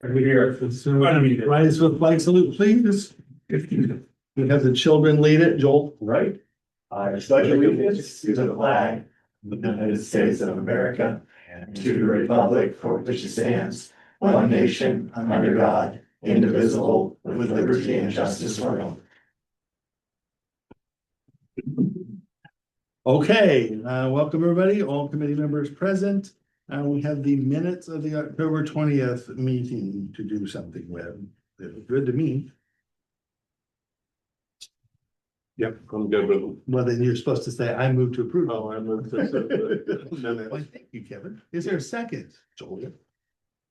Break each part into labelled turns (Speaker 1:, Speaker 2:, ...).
Speaker 1: Rise with flag salute, please. We have the children lead it, Joel.
Speaker 2: Right. I pledge allegiance to the flag of the United States of America and to the republic for which it stands, one nation, under God, indivisible, with liberty and justice for all.
Speaker 1: Okay, welcome everybody, all committee members present. We have the minutes of the October 20th meeting to do something with. It was good to me.
Speaker 3: Yep, I'm good with them.
Speaker 1: Well, then you're supposed to say, I move to approve.
Speaker 3: Oh, I moved to.
Speaker 1: Well, thank you, Kevin. Is there a second? Joel?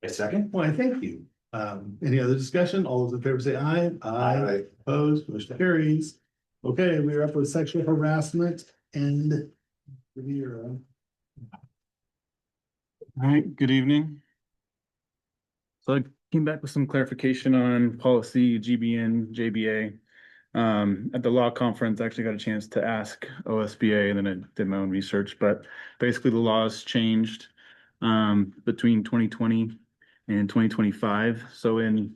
Speaker 2: A second?
Speaker 1: Why, thank you. Any other discussion? All those in favor say aye. Aye. Opposed, motion carries. Okay, we are up with sexual harassment and.
Speaker 4: All right, good evening. So I came back with some clarification on policy GBN, JBA. At the law conference, I actually got a chance to ask OSBA and then I did my own research, but basically the laws changed between 2020 and 2025. So in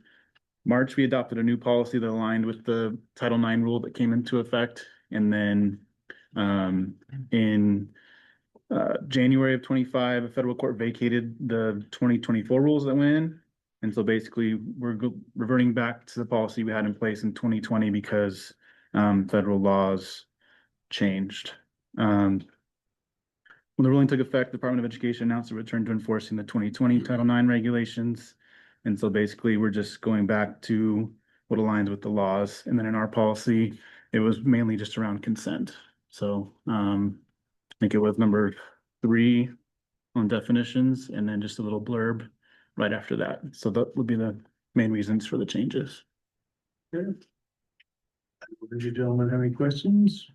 Speaker 4: March, we adopted a new policy that aligned with the Title IX rule that came into effect. And then in January of 25, a federal court vacated the 2024 rules that went in. And so basically we're reverting back to the policy we had in place in 2020 because federal laws changed. When the ruling took effect, the Department of Education announced a return to enforcing the 2020 Title IX regulations. And so basically we're just going back to what aligns with the laws. And then in our policy, it was mainly just around consent. So I think it was number 3 on definitions and then just a little blurb right after that. So that would be the main reasons for the changes.
Speaker 1: Okay. Did you gentlemen have any questions?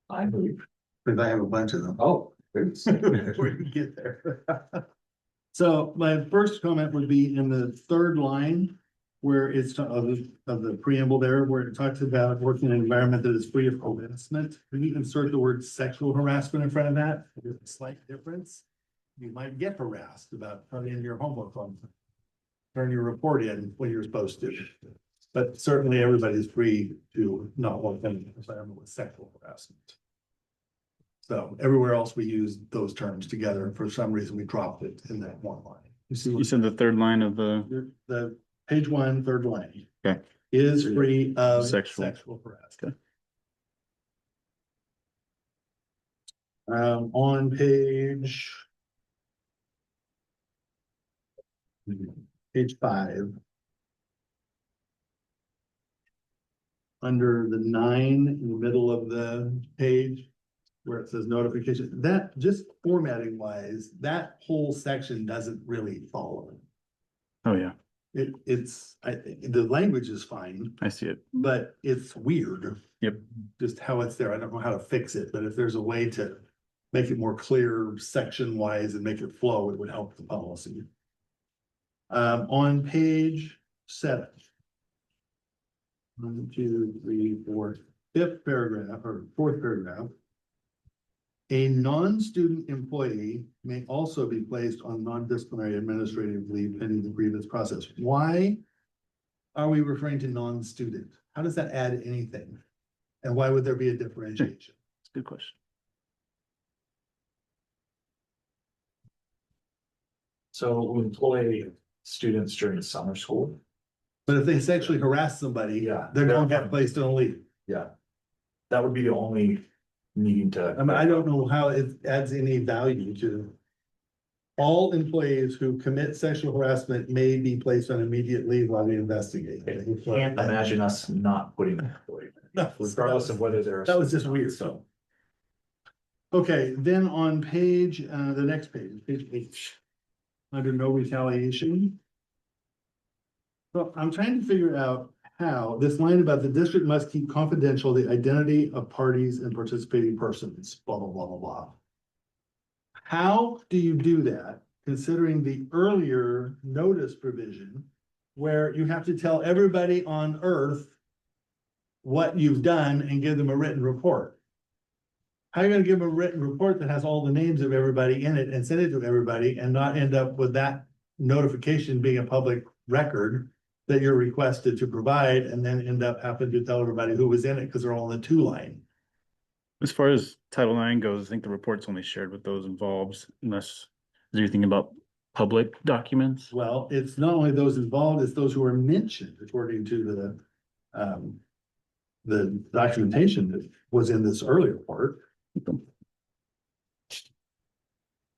Speaker 2: I believe.
Speaker 1: Because I have a bunch of them.
Speaker 2: Oh.
Speaker 1: Before you get there. So my first comment would be in the third line where it's of the preamble there, where it talks about working in an environment that is free of harassment. When you insert the word sexual harassment in front of that, there's a slight difference. You might get harassed about turning in your homework on, turn your report in when you're supposed to. But certainly everybody's free to not work in an environment with sexual harassment. So everywhere else we use those terms together. For some reason, we dropped it in that one line.
Speaker 4: You said the third line of the
Speaker 1: Page 1, third line.
Speaker 4: Okay.
Speaker 1: Is free of
Speaker 4: Sexual.
Speaker 1: harassment. On page 5. Under the 9 in the middle of the page where it says notification, that just formatting wise, that whole section doesn't really follow.
Speaker 4: Oh yeah,
Speaker 1: I think the language is fine,
Speaker 4: I see it.
Speaker 1: but it's weird.
Speaker 4: Yep.
Speaker 1: Just how it's there. I don't know how to fix it, but if there's a way to make it more clear section wise and make it flow, it would help the policy. On page 7. 1, 2, 3, 4, 5th paragraph or 4th paragraph. A non-student employee may also be placed on non-disciplinary administrative leave pending the grievance process. Why are we referring to non-student? How does that add anything? And why would there be a differentiation?
Speaker 4: It's a good question.
Speaker 2: So we employ students during summer school.
Speaker 1: But if they sexually harass somebody,
Speaker 2: Yeah.
Speaker 1: they're going to get placed on a leave.
Speaker 2: Yeah. That would be the only needing to.
Speaker 1: I mean, I don't know how it adds any value to. All employees who commit sexual harassment may be placed on immediate leave while we investigate.
Speaker 2: I can't imagine us not putting that employee,
Speaker 1: No,
Speaker 2: regardless of whether they're.
Speaker 1: That was just weird, so. Okay, then on page, the next page, page 8. Under no retaliation. So I'm trying to figure out how this line about the district must keep confidential the identity of parties and participating persons, blah, blah, blah, blah, blah. How do you do that, considering the earlier notice provision where you have to tell everybody on earth what you've done and give them a written report? How are you gonna give them a written report that has all the names of everybody in it and send it to everybody and not end up with that notification being a public record that you're requested to provide and then end up having to tell everybody who was in it because they're all in the 2 line.
Speaker 4: As far as Title IX goes, I think the report's only shared with those involved unless, is there anything about public documents?
Speaker 1: Well, it's not only those involved, it's those who are mentioned according to the documentation that was in this earlier part.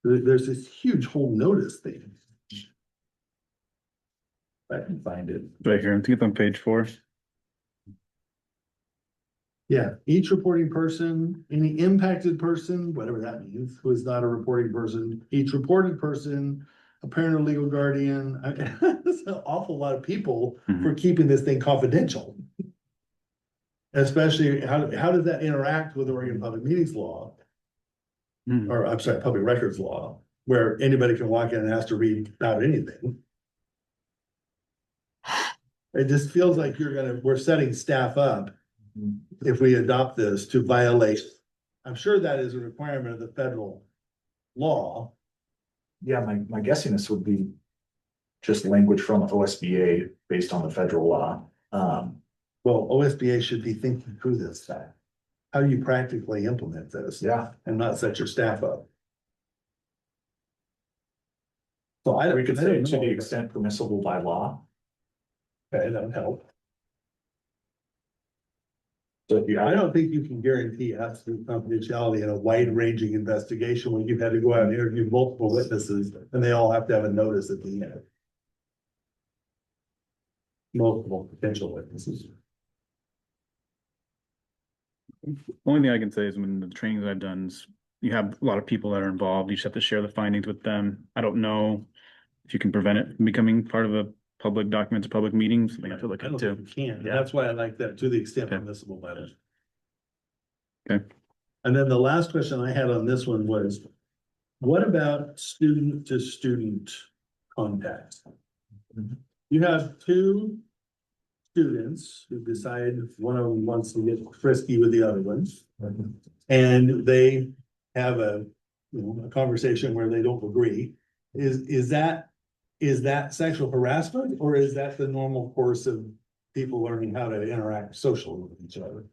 Speaker 1: There's this huge whole notice thing. I can find it.
Speaker 4: Right here, I think it's on page 4.
Speaker 1: Yeah, each reporting person, any impacted person, whatever that means, who is not a reporting person, each reported person, a parent or legal guardian, that's an awful lot of people for keeping this thing confidential. Especially, how does that interact with the Oregon Public Meetings Law? Or, I'm sorry, Public Records Law, where anybody can walk in and ask to read about anything. It just feels like we're setting staff up if we adopt this to violate. I'm sure that is a requirement of the federal law.
Speaker 2: Yeah, my guessiness would be just language from OSBA based on the federal law.
Speaker 1: Well, OSBA should be thinking through this. How do you practically implement this?
Speaker 2: Yeah,
Speaker 1: And not set your staff up? So
Speaker 2: we could
Speaker 1: I
Speaker 2: say
Speaker 1: don't
Speaker 2: to the
Speaker 1: know.
Speaker 2: extent permissible by law.
Speaker 1: Okay, that would help.
Speaker 2: So if you
Speaker 1: I
Speaker 2: have,
Speaker 1: don't think you can guarantee absolute confidentiality in a wide ranging investigation when you've had to go out and interview multiple witnesses and they all have to have a notice at the end. Multiple potential witnesses.
Speaker 4: Only thing I can say is when the trainings I've done is you have a lot of people that are involved. You just have to share the findings with them. I don't know if you can prevent it from becoming part of a public document to public meetings. I have to look
Speaker 1: I
Speaker 4: at
Speaker 1: don't
Speaker 4: too.
Speaker 1: think you can.
Speaker 2: Yeah.
Speaker 1: That's why I like that, to the extent
Speaker 4: Okay.
Speaker 1: permissible by law.
Speaker 4: Okay.
Speaker 1: And then the last question I had on this one was, what about student to student contact? You have 2 students who decide one of them wants to get frisky with the other ones. And they have a conversation where they don't agree. Is that sexual harassment, or is that the normal course of people learning how to interact socially with each other?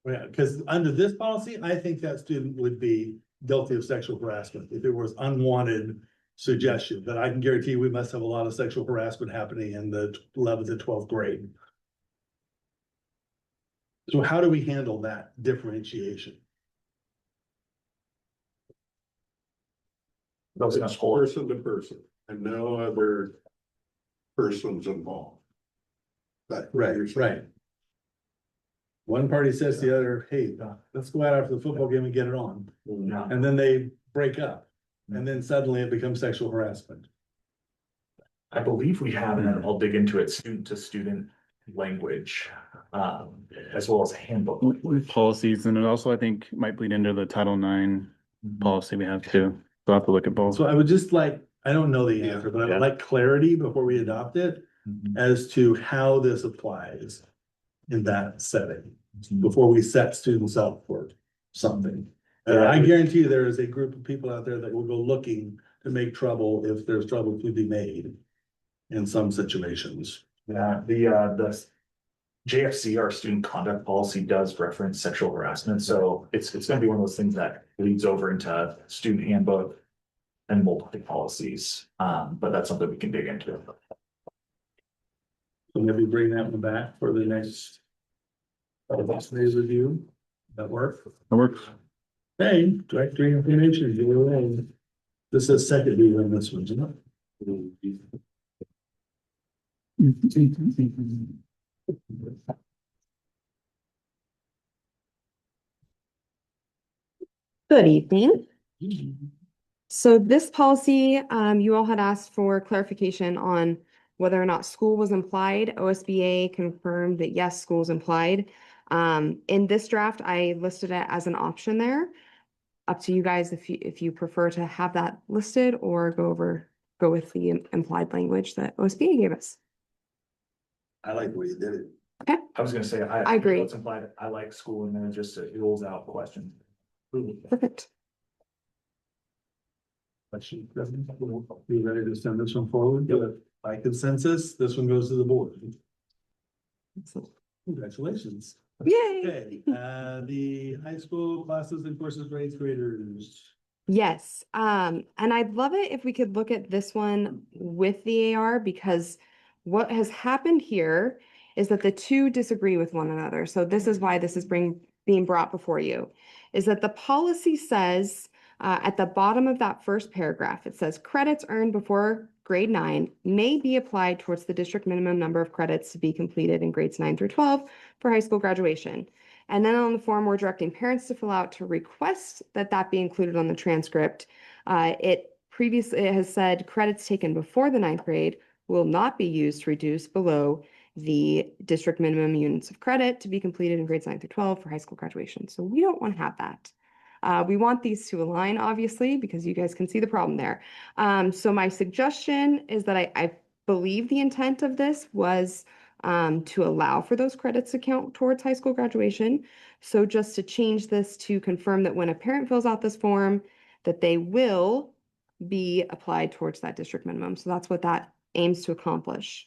Speaker 1: Yeah, because under this policy, I think that student would be guilty of sexual harassment if it was unwanted suggestion. But I can guarantee we must have a lot of sexual harassment happening in the 11th and 12th grade. So how do we handle that differentiation?
Speaker 2: those
Speaker 3: It's person to person and no other persons involved.
Speaker 1: Right. One party says to the other, hey, let's go out after the football game and get it on.
Speaker 2: Yeah.
Speaker 1: And then they break up. And then suddenly it becomes sexual harassment.
Speaker 2: I believe we have, and then I'll dig into it, student to student language, as well as a handbook.
Speaker 4: With policies, and it also I think might bleed into the Title IX policy we have too. So I have to look at both.
Speaker 1: So I would just like, I don't know the answer, but I
Speaker 2: Yeah.
Speaker 1: would like clarity before we adopt it as to how this applies in that setting, before we set students up for something. And I guarantee you there is a group of people out there that will go looking to make trouble if there's trouble to be made in some situations.
Speaker 2: Yeah, the JFC, our student conduct policy, does reference sexual harassment, so it's gonna be one of those things that leads over into student handbook and multiple policies, but that's something we can dig into.
Speaker 1: So maybe bring that one back for the next day's review. That work?
Speaker 4: That works.
Speaker 1: Hey, directory information, do it. This is second read on this one, isn't it?
Speaker 5: Good evening. So this policy, you all had asked for clarification on whether or not school was implied. OSBA confirmed that yes, school is implied. In this draft, I listed it as an option there. Up to you guys if you prefer to have that listed or go with the implied language that OSBA gave us.
Speaker 1: I like the way you did it.
Speaker 2: I was gonna say,
Speaker 5: I agree.
Speaker 2: It's implied, I like school, and then it just rules out questions.
Speaker 5: Perfect.
Speaker 1: You ready to send this one forward? By consensus, this one goes to the board. Congratulations.
Speaker 5: Yay!
Speaker 1: Okay, the high school classes and courses for eighth graders.
Speaker 5: Yes, and I'd love it if we could look at this one with the AR because what has happened here is that the two disagree with one another. So this is why this is being brought before you, is that the policy says at the bottom of that first paragraph, it says credits earned before grade 9 may be applied towards the district minimum number of credits to be completed in grades 9 through 12 for high school graduation. And then on the form, we're directing parents to fill out to request that that be included on the transcript. It has said credits taken before the 9th grade will not be used to reduce below the district minimum units of credit to be completed in grades 9 through 12 for high school graduation. So we don't want to have that. We want these to align, obviously, because you guys can see the problem there. So my suggestion is that I believe the intent of this was to allow for those credits to count towards high school graduation. So just to change this to confirm that when a parent fills out this form, that they will be applied towards that district minimum. So that's what that aims to accomplish.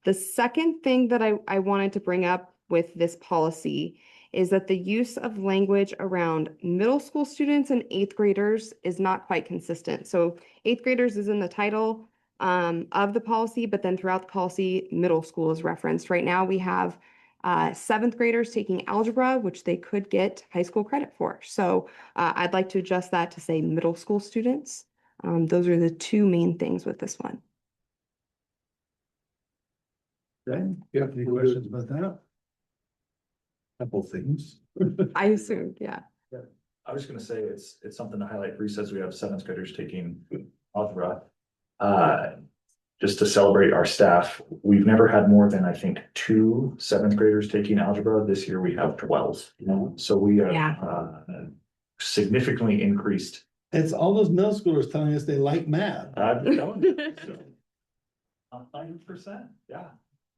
Speaker 5: The second thing that I wanted to bring up with this policy is that the use of language around middle school students and eighth graders is not quite consistent. So eighth graders is in the title of the policy, but then throughout the policy, middle school is referenced. Right now, we have seventh graders taking algebra, which they could get high school credit for. So I'd like to adjust that to say middle school students. Those are the two main things with this one.
Speaker 1: Okay, you have any questions about that? Couple things.
Speaker 5: I assumed, yeah.
Speaker 2: I was gonna say, it's something to highlight. Bree says we have seventh graders taking algebra. Just to celebrate our staff, we've never had more than, I think, 2 seventh graders taking algebra. This year we have 12. So we have significantly increased.
Speaker 1: It's all those middle schoolers telling us they like math.
Speaker 2: I'm telling you. 100%, yeah.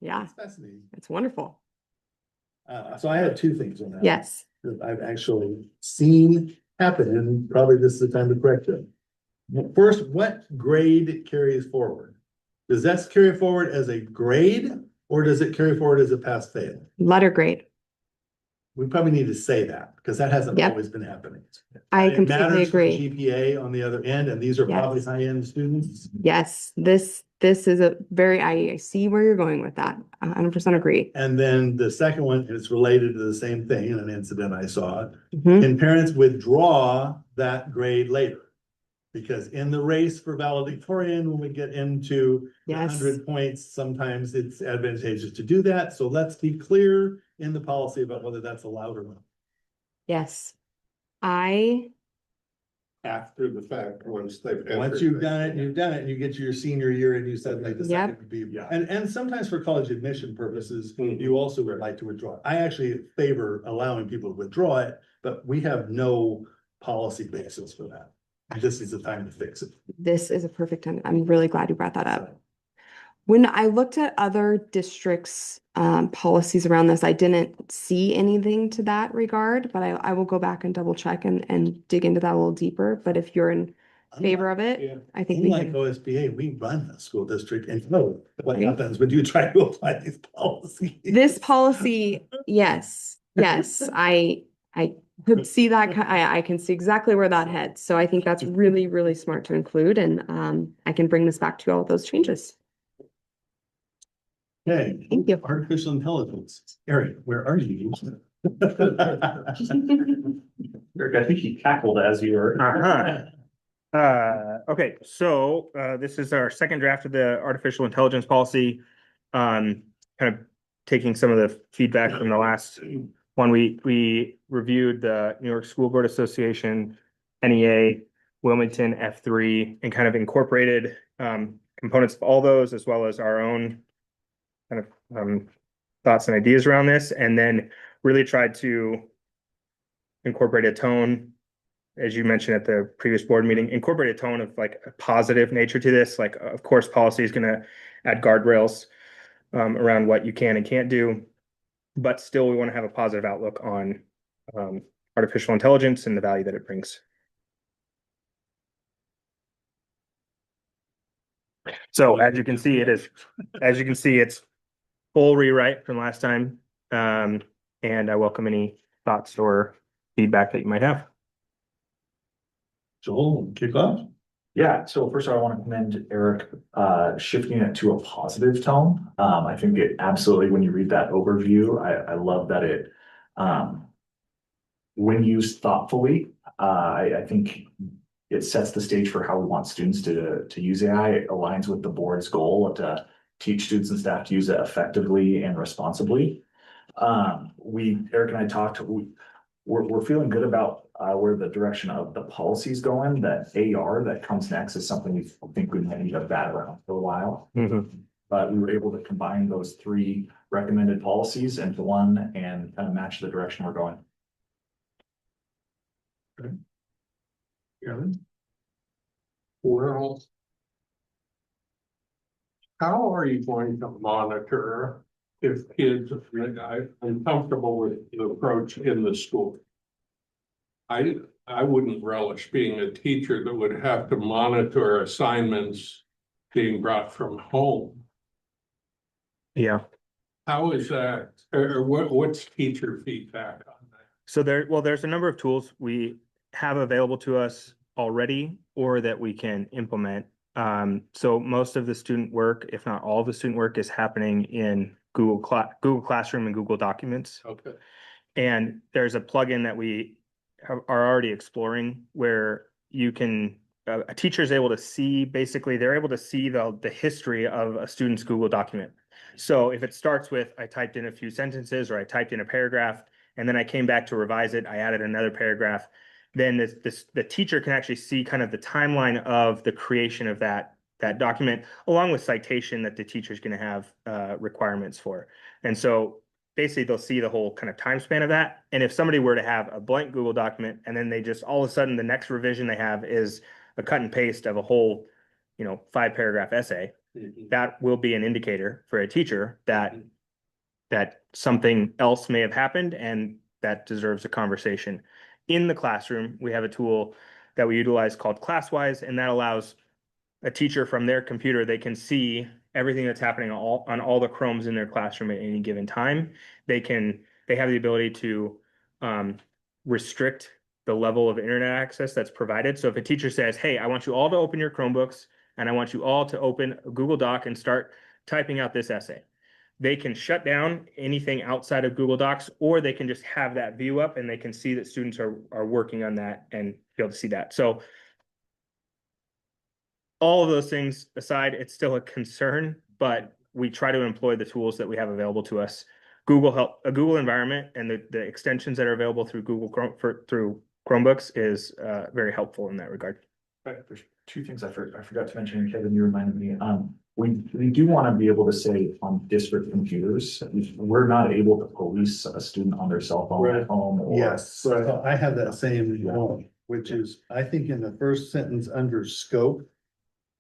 Speaker 5: Yeah,
Speaker 1: It's fascinating.
Speaker 5: it's wonderful.
Speaker 1: So I had 2 things on that.
Speaker 5: Yes.
Speaker 1: That I've actually seen happen, and probably this is the time to correct it. First, what grade carries forward? Does that carry forward as a grade, or does it carry forward as a pass fail?
Speaker 5: Letter grade.
Speaker 1: We probably need to say that, because that hasn't
Speaker 5: Yep.
Speaker 1: always been happening.
Speaker 5: I
Speaker 1: It
Speaker 5: completely
Speaker 1: matters for
Speaker 5: agree.
Speaker 1: GPA on the other end, and these are probably
Speaker 5: Yes.
Speaker 1: high-end students.
Speaker 5: Yes, this is a very, I see where you're going with that. 100% agree.
Speaker 1: And then the second one is related to the same thing, in an incident I saw.
Speaker 5: Mhm.
Speaker 1: Can parents withdraw that grade later? Because in the race for valedictorian, when we get into the
Speaker 5: Yes.
Speaker 1: 100 points, sometimes it's advantageous to do that. So let's be clear in the policy about whether that's allowed or not.
Speaker 5: Yes. I,
Speaker 3: After the fact, once they've.
Speaker 1: Once you've done it, you've done it, and you get to your senior year and you suddenly decide
Speaker 5: Yep.
Speaker 1: to be,
Speaker 2: Yeah.
Speaker 1: and sometimes for college admission purposes,
Speaker 3: Mhm.
Speaker 1: you also would like to withdraw. I actually favor allowing people to withdraw it, but we have no policy basis for that. This is the time to fix it.
Speaker 5: this is a perfect time. I'm really glad you brought that up. When I looked at other districts' policies around this, I didn't see anything to that regard, but I will go back and double check and dig into that a little deeper. But if you're in favor of
Speaker 3: Yeah.
Speaker 5: it, I think we
Speaker 1: Unlike
Speaker 5: can.
Speaker 1: OSBA, we run a school district and know what
Speaker 5: Right.
Speaker 1: happens when you try to apply these policies.
Speaker 5: This policy, yes, I could see that, I can see exactly where that heads. So I think that's really, really smart to include, and I can bring this back to you all with those changes.
Speaker 1: Okay.
Speaker 5: Thank you.
Speaker 1: Artificial intelligence. Eric, where are you?
Speaker 2: Eric, I think he cackled as you were.
Speaker 4: Okay, so this is our second draft of the artificial intelligence policy. Kind of taking some of the feedback from the last one, we reviewed the New York School Board Association, NEA, Wilmington F3, and kind of incorporated components of all those, as well as our own kind of thoughts and ideas around this, and then really tried to incorporate a tone, as you mentioned at the previous board meeting, incorporate a tone of like a positive nature to this. Like, of course, policy is going to add guardrails around what you can and can't do, but still we want to have a positive outlook on artificial intelligence and the value that it brings.
Speaker 6: So as you can see, it's full rewrite from last time. And I welcome any thoughts or feedback that you might have.
Speaker 1: Joel, kick off.
Speaker 2: Yeah, so first of all, I want to commend Eric shifting it to a positive tone. I think it absolutely, when you read that overview, I love that it when used thoughtfully, I think it sets the stage for how we want students to use AI. It aligns with the board's goal to teach students and staff to use it effectively and responsibly. Eric and I talked, we're feeling good about where the direction of the policy is going. That AR that comes next is something we think we might need to bat around for a while. But we were able to combine those 3 recommended policies into one and kind of match the direction we're going.
Speaker 3: Kevin? Well, how are you going to monitor if kids, I'm comfortable with the approach in the school? I wouldn't relish being a teacher that would have to monitor assignments being brought from home.
Speaker 6: Yeah.
Speaker 3: How is that, or what's teacher feedback on that?
Speaker 6: So there's a number of tools we have available to us already or that we can implement. So most of the student work, if not all of the student work, is happening in Google Classroom and Google Documents.
Speaker 3: Okay.
Speaker 6: And there's a plugin that we are already exploring where you can, a teacher is able to see, basically, they're able to see the history of a student's Google document. So if it starts with, I typed in a few sentences or I typed in a paragraph, and then I came back to revise it, I added another paragraph, then the teacher can actually see kind of the timeline of the creation of that document, along with citation that the teacher is going to have requirements for. And so basically they'll see the whole kind of time span of that. And if somebody were to have a blank Google document and then they just all of a sudden the next revision they have is a cut and paste of a whole, 5-paragraph essay, that will be an indicator for a teacher that something else may have happened and that deserves a conversation. In the classroom, we have a tool that we utilize called ClassWise, and that allows a teacher from their computer, they can see everything that's happening on all the Chromes in their classroom at any given time. They have the ability to restrict the level of internet access that's provided. So if a teacher says, hey, I want you all to open your Chromebooks and I want you all to open a Google Doc and start typing out this essay, they can shut down anything outside of Google Docs, or they can just have that view up and they can see that students are working on that and be able to see that. So all of those things aside, it's still a concern, but we try to employ the tools that we have available to us. A Google environment and the extensions that are available through through Chromebooks is very helpful in that regard.
Speaker 2: Right, there's 2 things I forgot to mention, Kevin, you reminded me. We do want to be able to say on district computers, we're not able to police a student on their cell phone at home.
Speaker 1: Yes, so I have that same one, which is, I think in the first sentence under scope,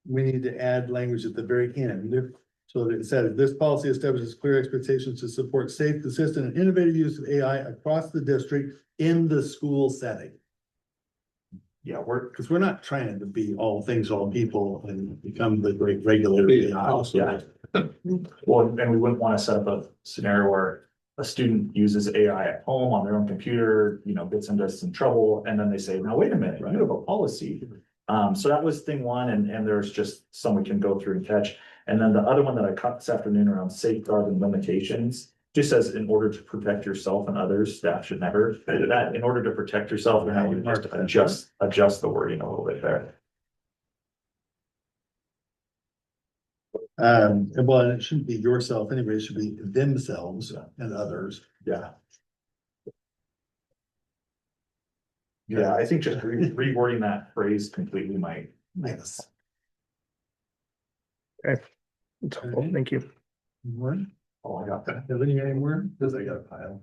Speaker 1: we need to add language at the very end. So that it says, this policy establishes clear expectations to support safe, consistent, and innovative use of AI across the district in the school setting.
Speaker 2: Yeah,
Speaker 1: Because we're not trying to be all things, all people and become the great regulator. of AI.
Speaker 2: Yeah. Well, and we wouldn't want to set up a scenario where a student uses AI at home on their own computer, gets into some trouble, and then they say, now, wait a minute, you have a policy. So that was thing 1, and there's just some we can go through and catch. And then the other one that I caught this afternoon around safeguard and limitations, just says in order to protect yourself and others, staff should never, that in order to protect yourself, you're having to just adjust the wording a little bit there.
Speaker 1: Well, it shouldn't be yourself anyway, it should be themselves and others.
Speaker 2: Yeah. Yeah, I think just rewording that phrase completely might.
Speaker 1: Yes.
Speaker 6: It's helpful. Thank you.
Speaker 2: Oh, I got that.
Speaker 1: Have any more? Because I got a pile.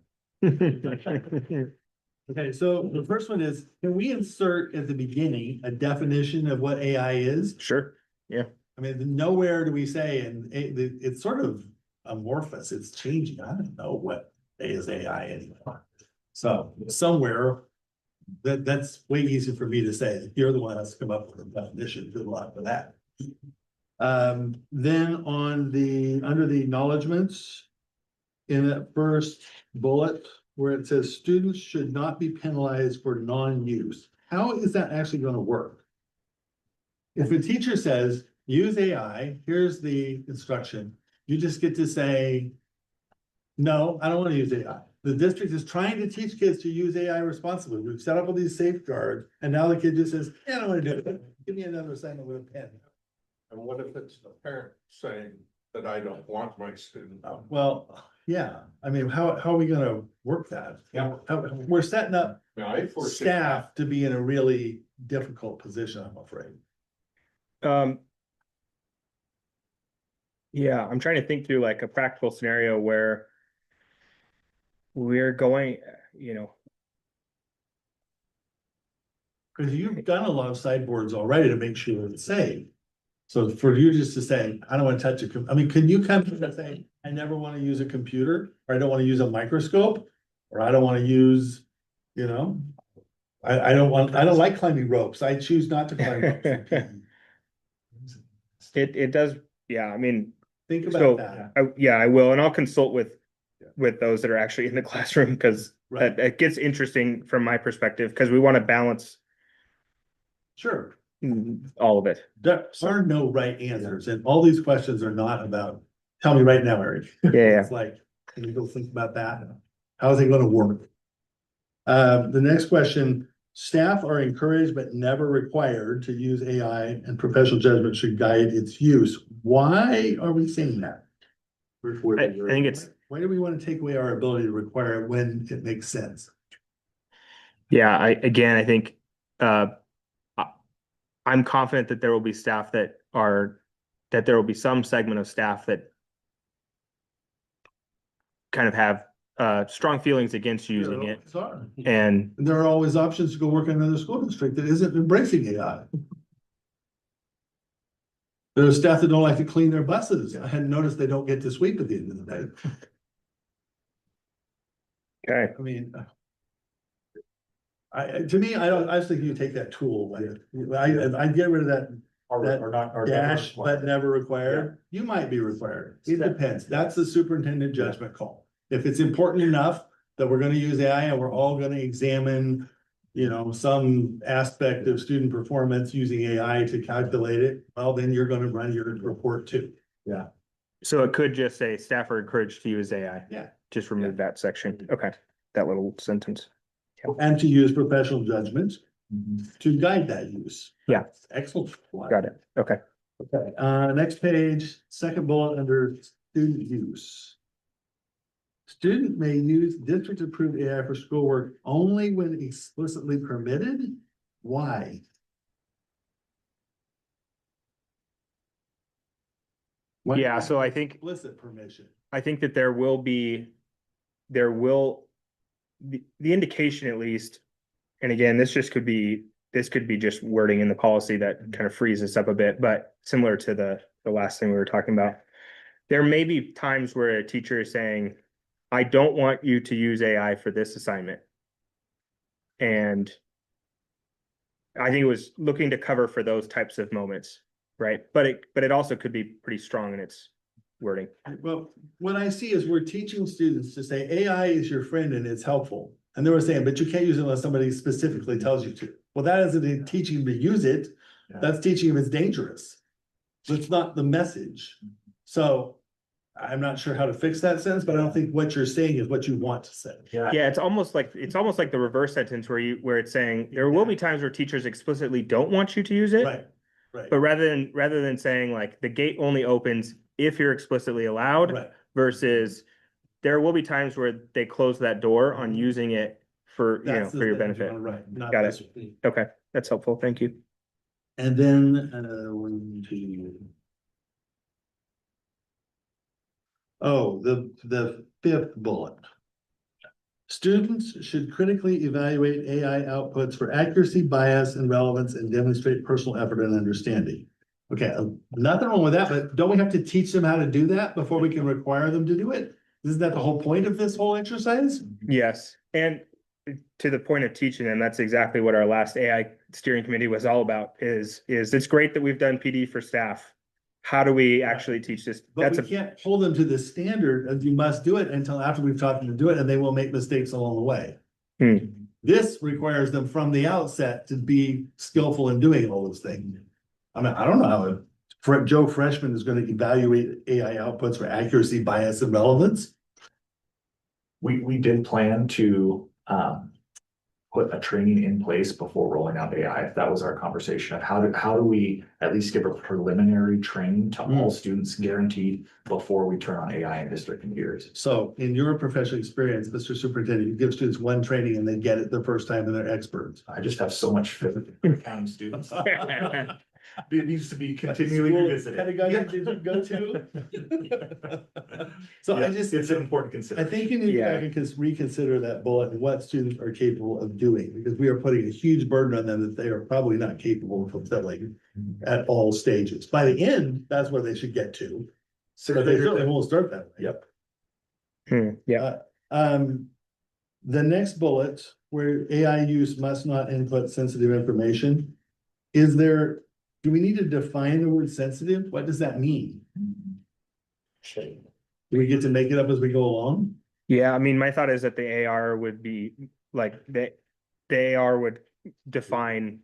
Speaker 1: Okay, so the first one is, can we insert at the beginning a definition of what AI is?
Speaker 6: Sure.
Speaker 1: I mean, nowhere do we say, and it's sort of amorphous, it's changing, I don't know what is AI anymore. So somewhere, that's way easier for me to say, if you're the one that's come up with a definition, good luck with that. Then on the, under the acknowledgements. In that first bullet where it says students should not be penalized for non-use, how is that actually gonna work? If a teacher says, use AI, here's the instruction, you just get to say. No, I don't wanna use AI. The district is trying to teach kids to use AI responsibly. We've set up all these safeguards, and now the kid just says, yeah, I don't wanna do it. Give me another assignment with a pen.
Speaker 3: And what if it's the parent saying that I don't want my student?
Speaker 1: Well, yeah, I mean, how are we gonna work that?
Speaker 3: Yeah.
Speaker 1: We're setting up
Speaker 3: Now, I foresee.
Speaker 1: staff to be in a really difficult position, I'm afraid.
Speaker 6: Yeah, I'm trying to think through like a practical scenario where we're going, you know,
Speaker 1: Cause you've done a lot of sideboards already to make sure it's safe. So for you just to say, I don't wanna touch I mean, can you come to say, I never wanna use a computer, or I don't wanna use a microscope? Or I don't wanna use, you know? I don't like climbing ropes, I choose not to climb ropes.
Speaker 6: it does, yeah, I mean,
Speaker 1: Think
Speaker 6: so,
Speaker 1: about that.
Speaker 6: yeah, I will, and I'll consult with those that are actually in the classroom, because
Speaker 1: Right.
Speaker 6: it gets interesting from my perspective, because we want to balance
Speaker 1: Sure,
Speaker 6: all of it.
Speaker 1: there are no right answers, and all these questions are not about, tell me right now, Eric.
Speaker 6: Yeah.
Speaker 1: It's like, can you go think about that? How is it gonna work? The next question, staff are encouraged but never required to use AI, and professional judgment should guide its use. Why are we saying that?
Speaker 6: I think it's,
Speaker 1: Why do we wanna take away our ability to require it when it makes sense?
Speaker 6: yeah, I think, I'm confident that there will be staff that there will be some segment of staff that kind of have, strong feelings against using it, and
Speaker 1: And there are always options to go work in another school district that isn't embracing AI. There are staff that don't like to clean their buses. I hadn't noticed they don't get to sweep at the end of the day.
Speaker 6: okay.
Speaker 1: I mean. To me, I just think you take that tool, I get rid of that dash, but never required. You might be required. It depends. That's the superintendent judgment call. If it's important enough that we're gonna use AI and we're all gonna examine. You know, some aspect of student performance using AI to calculate it, well, then you're gonna run your report too.
Speaker 6: So it could just say staff are encouraged to use AI.
Speaker 1: Yeah.
Speaker 6: Just remove that section. Okay, that little sentence.
Speaker 1: And to use professional judgment to guide that use.
Speaker 6: Yeah.
Speaker 1: Excellent.
Speaker 6: Got it. Okay.
Speaker 1: Okay, next page, second bullet under student use. Student may use district approved AI for schoolwork only when explicitly permitted. Why? Why-
Speaker 6: Yeah, so I think
Speaker 1: Explicit permission.
Speaker 6: that there will, the indication at least, and again, this could be just wording in the policy that kind of frees us up a bit, but similar to the last thing we were talking about. There may be times where a teacher is saying, I don't want you to use AI for this assignment. And I think it was looking to cover for those types of moments, right? But it also could be pretty strong in its wording.
Speaker 1: Well, what I see is we're teaching students to say AI is your friend and it's helpful. And they were saying, but you can't use it unless somebody specifically tells you to. Well, that isn't teaching them to use it. That's teaching them it's dangerous. That's not the message. So I'm not sure how to fix that sentence, but I don't think what you're saying is what you want to say.
Speaker 6: Yeah, it's almost like the reverse sentence where it's saying there will be times where teachers explicitly don't want you to use it.
Speaker 1: Right, right,
Speaker 6: But rather than saying like the gate only opens if you're explicitly allowed
Speaker 1: right.
Speaker 6: versus there will be times where they close that door on using it for,
Speaker 1: That's the
Speaker 6: for your
Speaker 1: sentence you
Speaker 6: benefit.
Speaker 1: wanna write, not
Speaker 6: Got
Speaker 1: this
Speaker 6: it.
Speaker 1: one.
Speaker 6: Okay, that's helpful. Thank you.
Speaker 1: And then, 1, 2. Oh, the fifth bullet. Students should critically evaluate AI outputs for accuracy, bias, and relevance and demonstrate personal effort and understanding. Okay, nothing wrong with that, but don't we have to teach them how to do that before we can require them to do it? Isn't that the whole point of this whole exercise?
Speaker 6: Yes, and to the point of teaching them, that's exactly what our last AI steering committee was all about, is it's great that we've done PD for staff. how do we actually teach this?
Speaker 1: But
Speaker 6: That's
Speaker 1: we
Speaker 6: a,
Speaker 1: can't hold them to the standard of you must do it until after we've taught them to do it, and they will make mistakes along the way.
Speaker 6: Hmm.
Speaker 1: This requires them from the outset to be skillful in doing all those things. I mean, I don't know how Joe Freshman is gonna evaluate AI outputs for accuracy, bias, and relevance.
Speaker 2: We did plan to, put a training in place before rolling out AI. That was our conversation of how do we at least give a preliminary training to all students guaranteed before we turn on AI in district computers.
Speaker 1: So in your professional experience, Mr. Superintendent, you give students one training and they get it the first time and they're experts.
Speaker 2: I just have so much faith in counting students. It needs to be continually revisited.
Speaker 1: Pedagogy did you go to? So I
Speaker 2: Yeah,
Speaker 1: just,
Speaker 2: it's an important
Speaker 1: I
Speaker 2: consideration.
Speaker 1: think you need to
Speaker 6: Yeah.
Speaker 1: go back and reconsider that bullet and what students are capable of doing, because we are putting a huge burden on them that they are probably not capable of fulfilling at all stages. By the end, that's where they should get to, but they certainly won't start that way.
Speaker 2: Yep.
Speaker 6: Yeah,
Speaker 1: The next bullet, where AI use must not input sensitive information, do we need to define the word sensitive? What does that mean? Do we get to make it up as we go along?
Speaker 6: yeah, I mean, my thought is that the AR would be like, the AR would define.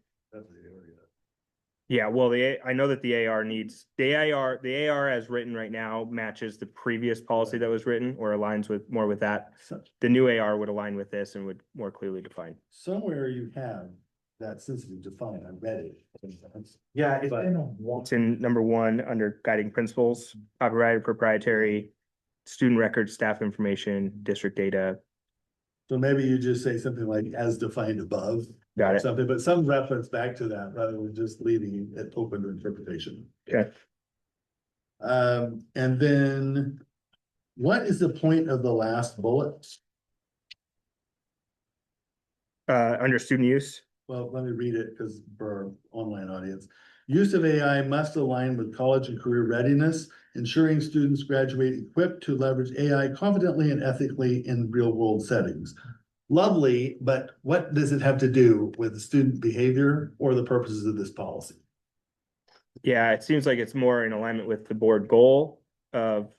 Speaker 6: Yeah, well, I know that the AR needs, the AR as written right now matches the previous policy that was written or aligns more with that.
Speaker 1: So-
Speaker 6: The new AR would align with this and would more clearly define.
Speaker 1: Somewhere you have that sensitive defined, I read it.
Speaker 2: Yeah, it's
Speaker 1: But-
Speaker 2: been a one.
Speaker 6: It's in number 1 under guiding principles, copyrighted, proprietary, student records, staff information, district data.
Speaker 1: So maybe you just say something like as defined above.
Speaker 6: Got it.
Speaker 1: Something, but some reference back to that rather than just leaving it open to interpretation.
Speaker 6: Okay.
Speaker 1: And then what is the point of the last bullet?
Speaker 6: Under student use.
Speaker 1: Well, let me read it because for our online audience. Use of AI must align with college and career readiness, ensuring students graduate equipped to leverage AI confidently and ethically in real world settings. Lovely, but what does it have to do with student behavior or the purposes of this policy?
Speaker 6: Yeah, it seems like it's more in alignment with the board goal of,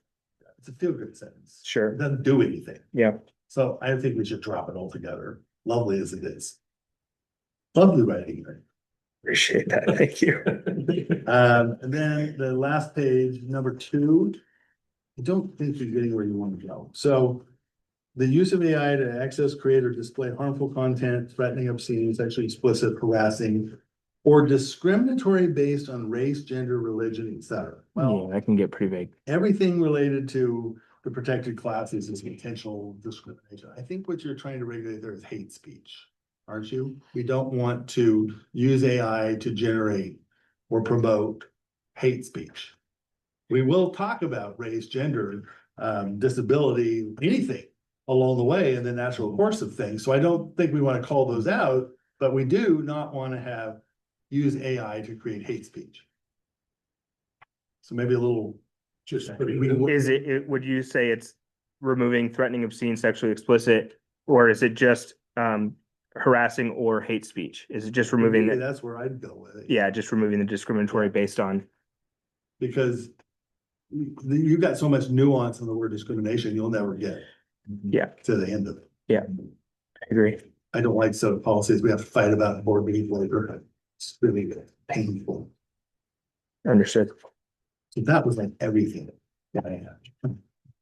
Speaker 1: It's a feel good sentence. It
Speaker 6: sure,
Speaker 1: doesn't do anything.
Speaker 6: yeah.
Speaker 1: So I think we should drop it altogether, lovely as it is. Lovely writing.
Speaker 6: Appreciate that. Thank you.
Speaker 1: And then the last page, number 2. I don't think you're getting where you want to go. So the use of AI to access, create, or display harmful content, threatening, obscene, sexually explicit, harassing, or discriminatory based on race, gender, religion, etc. Well,
Speaker 6: Yeah, that can get pretty vague.
Speaker 1: everything related to the protected classes is intentional discrimination. I think what you're trying to regulate there is hate speech, aren't you? We don't want to use AI to generate or promote hate speech. We will talk about race, gender, disability, anything along the way in the natural course of things. So I don't think we want to call those out, but we do not want to use AI to create hate speech. So maybe a little.
Speaker 3: Just
Speaker 6: Is would you say it's removing threatening, obscene, sexually explicit, or is it just harassing or hate speech? Is it just removing
Speaker 1: Maybe
Speaker 6: the,
Speaker 1: that's where I'd go with it.
Speaker 6: yeah, just removing the discriminatory based on,
Speaker 1: Because you've got so much nuance in the word discrimination, you'll never get
Speaker 6: yeah,
Speaker 1: to the end of it.
Speaker 6: I agree.
Speaker 1: I don't like set of policies we have to fight about in board meetings later. It's really painful.
Speaker 6: Understood.
Speaker 1: So that was like everything that I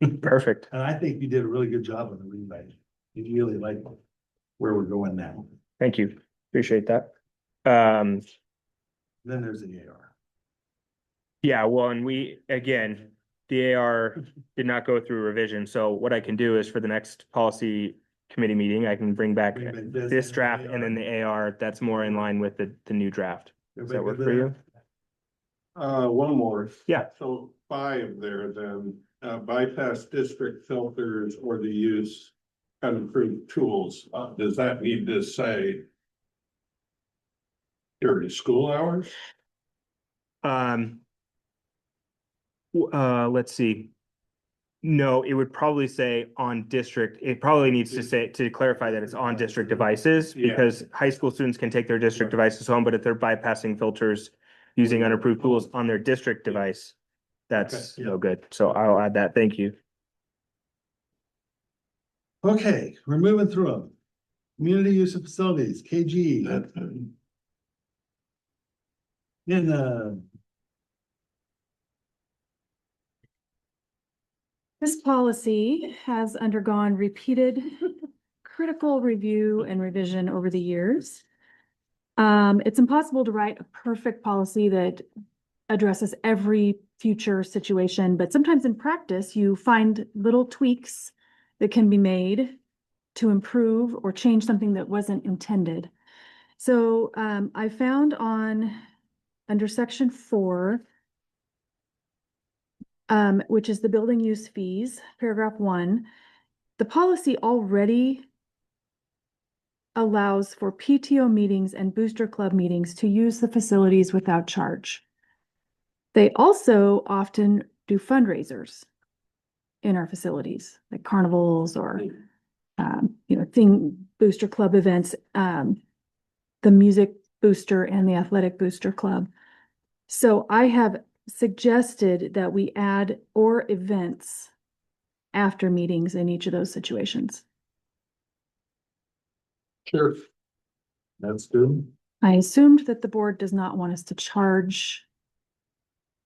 Speaker 1: had.
Speaker 6: Perfect.
Speaker 1: And I think you did a really good job on the rewrite. You really like where we're going now.
Speaker 6: Thank you. Appreciate that.
Speaker 1: Then there's the AR.
Speaker 6: Yeah, well, and we, again, the AR did not go through revision, so what I can do is for the next policy committee meeting, I can bring back this draft and then the AR that's more in line with the new draft. Does that work for you?
Speaker 3: one more.
Speaker 6: Yeah.
Speaker 3: So 5 there then, bypass district filters or the use unapproved tools. Does that need to say during school hours?
Speaker 6: Let's see. No, it would probably say on district, it probably needs to say, to clarify that it's on district devices.
Speaker 3: Yeah.
Speaker 6: Because high school students can take their district devices home, but if they're bypassing filters using unapproved tools on their district device, that's
Speaker 1: Okay,
Speaker 6: no good. So I'll add that. Thank you.
Speaker 1: Okay, we're moving through them. Community use of facilities, KG.
Speaker 7: This policy has undergone repeated critical review and revision over the years. It's impossible to write a perfect policy that addresses every future situation, but sometimes in practice, you find little tweaks that can be made to improve or change something that wasn't intended. So I found under section 4, which is the building use fees, paragraph 1, the policy already allows for PTO meetings and booster club meetings to use the facilities without charge. They also often do fundraisers in our facilities, like carnivals or, booster club events, the music booster and the athletic booster club. So I have suggested that we add or events after meetings in each of those situations.
Speaker 3: Sure. That's good.
Speaker 7: I assumed that the board does not want us to charge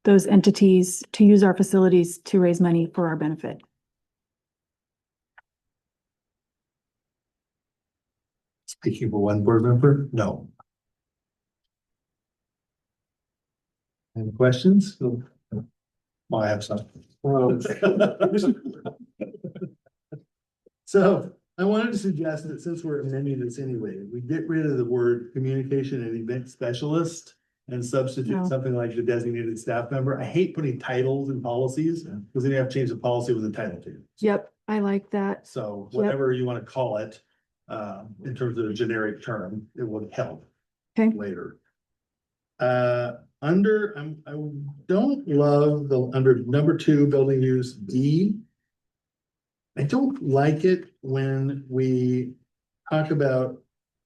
Speaker 7: those entities to use our facilities to raise money for our benefit.
Speaker 1: Speaking for one board member, no. Any questions? Well, I have some. So I wanted to suggest that since we're amending this anyway, we get rid of the word communication and event specialist and substitute
Speaker 7: No.
Speaker 1: something like the designated staff member. I hate putting titles in policies because then you have to change the policy with a title to.
Speaker 7: Yep, I like that.
Speaker 1: So
Speaker 7: Yep.
Speaker 1: whatever you want to call it, in terms of a generic term, it would help
Speaker 7: Okay.
Speaker 1: later. I don't love under number 2, building use D. I don't like it when we talk about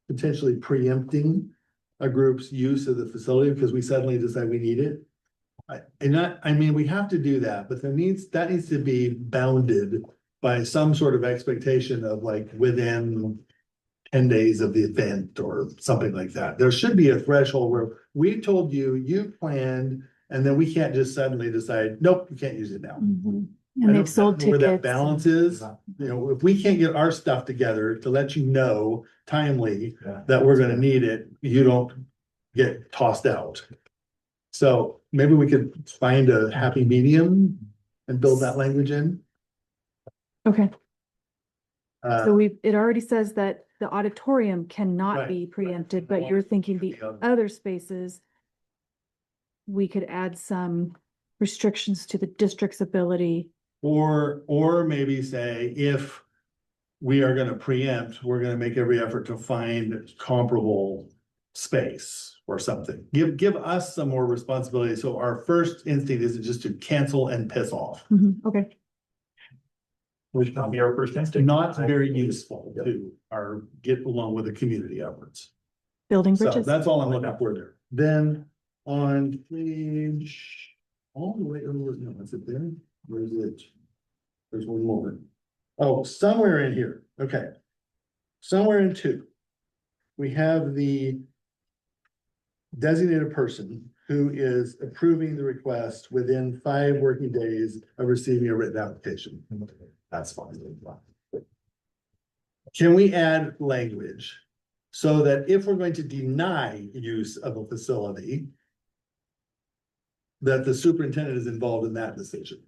Speaker 1: potentially preempting a group's use of the facility because we suddenly decide we need it. We have to do that, but that needs to be bounded by some sort of expectation of like within 10 days of the event or something like that. There should be a threshold where we told you planned, and then we can't just suddenly decide, nope, you can't use it now.
Speaker 7: Mhm.
Speaker 1: I
Speaker 7: And
Speaker 1: don't
Speaker 7: they've sold
Speaker 1: know where
Speaker 7: tickets.
Speaker 1: that balance is. If we can't get our stuff together to let you know timely
Speaker 2: Yeah.
Speaker 1: that we're gonna need it, you don't get tossed out. So maybe we could find a happy medium and build that language in.
Speaker 7: Okay, so
Speaker 1: Uh,
Speaker 7: it already says that the auditorium cannot
Speaker 1: Right.
Speaker 7: be preempted, but you're thinking the other spaces, we could add some restrictions to the district's ability.
Speaker 1: or maybe say, if we are gonna preempt, we're gonna make every effort to find comparable space or something. Give us some more responsibility. So our first instinct isn't just to cancel and piss off.
Speaker 7: Okay,
Speaker 2: Which not be our first instinct.
Speaker 1: Not very useful to get along with the community efforts.
Speaker 7: building
Speaker 1: So
Speaker 7: bridges.
Speaker 1: that's all I'm looking for there. Then on page, all the way over, no, is it there? Where is it? There's one more. Oh, somewhere in here, okay. Somewhere in 2. We have the designated person who is approving the request within 5 working days of receiving a written application. That's fine. Can we add language so that if we're going to deny use of a facility, that the superintendent is involved in that decision?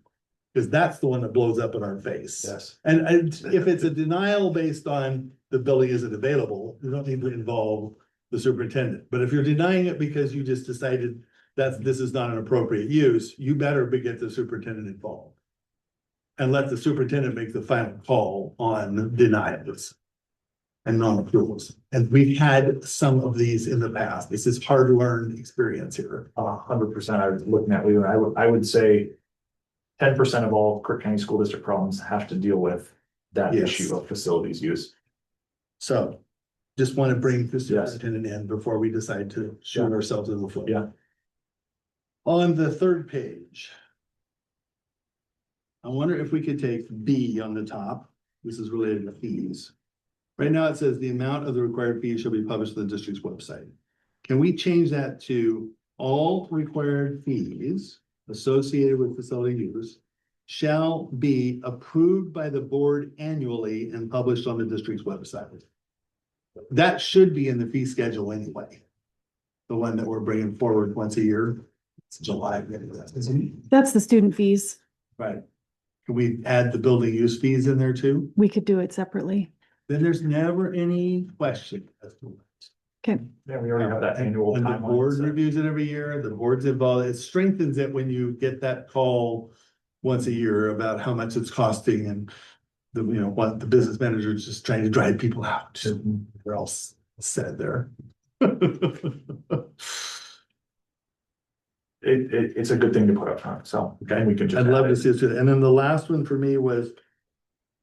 Speaker 1: Because that's the one that blows up in our face.
Speaker 2: Yes.
Speaker 1: And if it's a denial based on the building isn't available, you don't need to involve the superintendent. But if you're denying it because you just decided that this is not an appropriate use, you better get the superintendent involved. And let the superintendent make the final call on denials and non-approvals. And we've had some of these in the past. This is hard-learned experience here.
Speaker 2: 100%. I was looking at Leland. I would say 10% of all Crook County School District problems have to deal with that
Speaker 1: Yes.
Speaker 2: issue of facilities use.
Speaker 1: So just want to bring the
Speaker 2: Yes.
Speaker 1: superintendent in before we decide to shoot ourselves in the foot.
Speaker 2: Yeah.
Speaker 1: On the 3rd page, I wonder if we could take B on the top. This is related to fees. Right now, it says the amount of the required fees shall be published on the district's website. Can we change that to all required fees associated with facility use shall be approved by the board annually and published on the district's website? That should be in the fee schedule anyway. The one that we're bringing forward once a year. It's July.
Speaker 7: That's the student fees.
Speaker 1: Right. Can we add the building use fees in there too?
Speaker 7: We could do it separately.
Speaker 1: Then there's never any question as to what.
Speaker 7: Okay,
Speaker 2: Yeah, we already have that annual
Speaker 1: And the board
Speaker 2: timeline. so-
Speaker 1: reviews it every year, the board's involved, it strengthens it when you get that call once a year about how much it's costing and the, you know, what the business manager is just trying to drive people out. They're all said there.
Speaker 2: It's a good thing to put up front, so, okay, we can just.
Speaker 1: I'd love
Speaker 2: add
Speaker 1: to
Speaker 2: it.
Speaker 1: see it too. And then the last one for me was,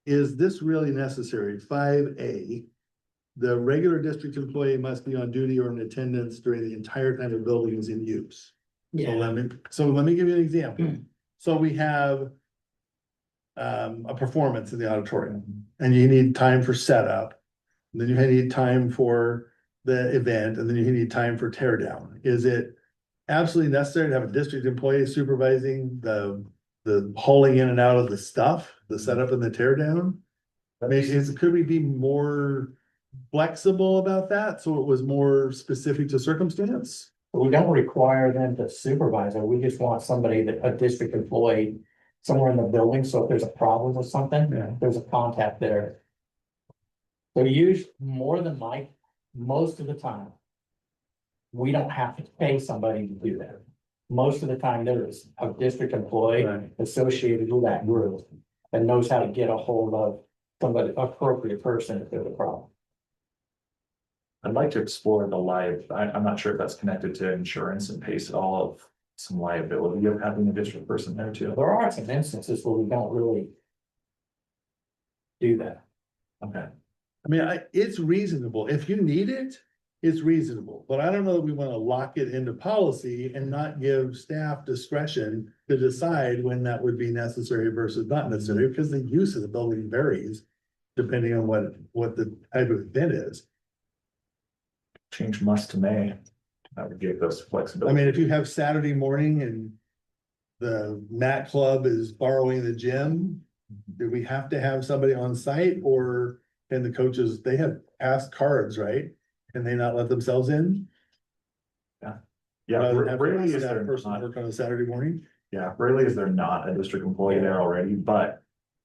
Speaker 1: is this really necessary? 5A. The regular district employee must be on duty or in attendance during the entire time the building is in use. So let me give you an example. So we have a performance in the auditorium and you need time for setup. And then you need time for the event and then you need time for tear down. Is it absolutely necessary to have a district employee supervising the hauling in and out of the stuff, the setup and the tear down? I mean, could we be more flexible about that, so it was more specific to circumstance?
Speaker 8: We don't require them to supervise it. We just want somebody that, a district employee somewhere in the building. So if there's a problem with something,
Speaker 1: Yeah.
Speaker 8: there's a contact there. So more than like, most of the time, we don't have to pay somebody to do that. Most of the time, there is a district employee
Speaker 1: Right. associated
Speaker 8: associated with that group that knows how to get a hold of somebody, appropriate person if there's a problem.
Speaker 2: I'd like to explore the I'm not sure if that's connected to insurance and pays all of some liability of having a district person there too.
Speaker 8: There are some instances where we don't really do that.
Speaker 2: Okay,
Speaker 1: I mean, it's reasonable, if you need it, it's reasonable, but I don't know that we wanna lock it into policy and not give staff discretion to decide when that would be necessary versus not necessary, because the use of the building varies depending on what the type of event is.
Speaker 2: change must to may. That would give us
Speaker 1: I
Speaker 2: flexibility.
Speaker 1: mean, if you have Saturday morning and the Mat Club is borrowing the gym, do we have to have somebody on site, or can the coaches, they have asked cards, right? Can they not let themselves in?
Speaker 2: Yeah,
Speaker 1: Rather than have to
Speaker 2: rarely is
Speaker 1: have
Speaker 2: there
Speaker 1: a person
Speaker 2: not,
Speaker 1: work on a Saturday morning?
Speaker 2: yeah, rarely is there not a district employee there already, but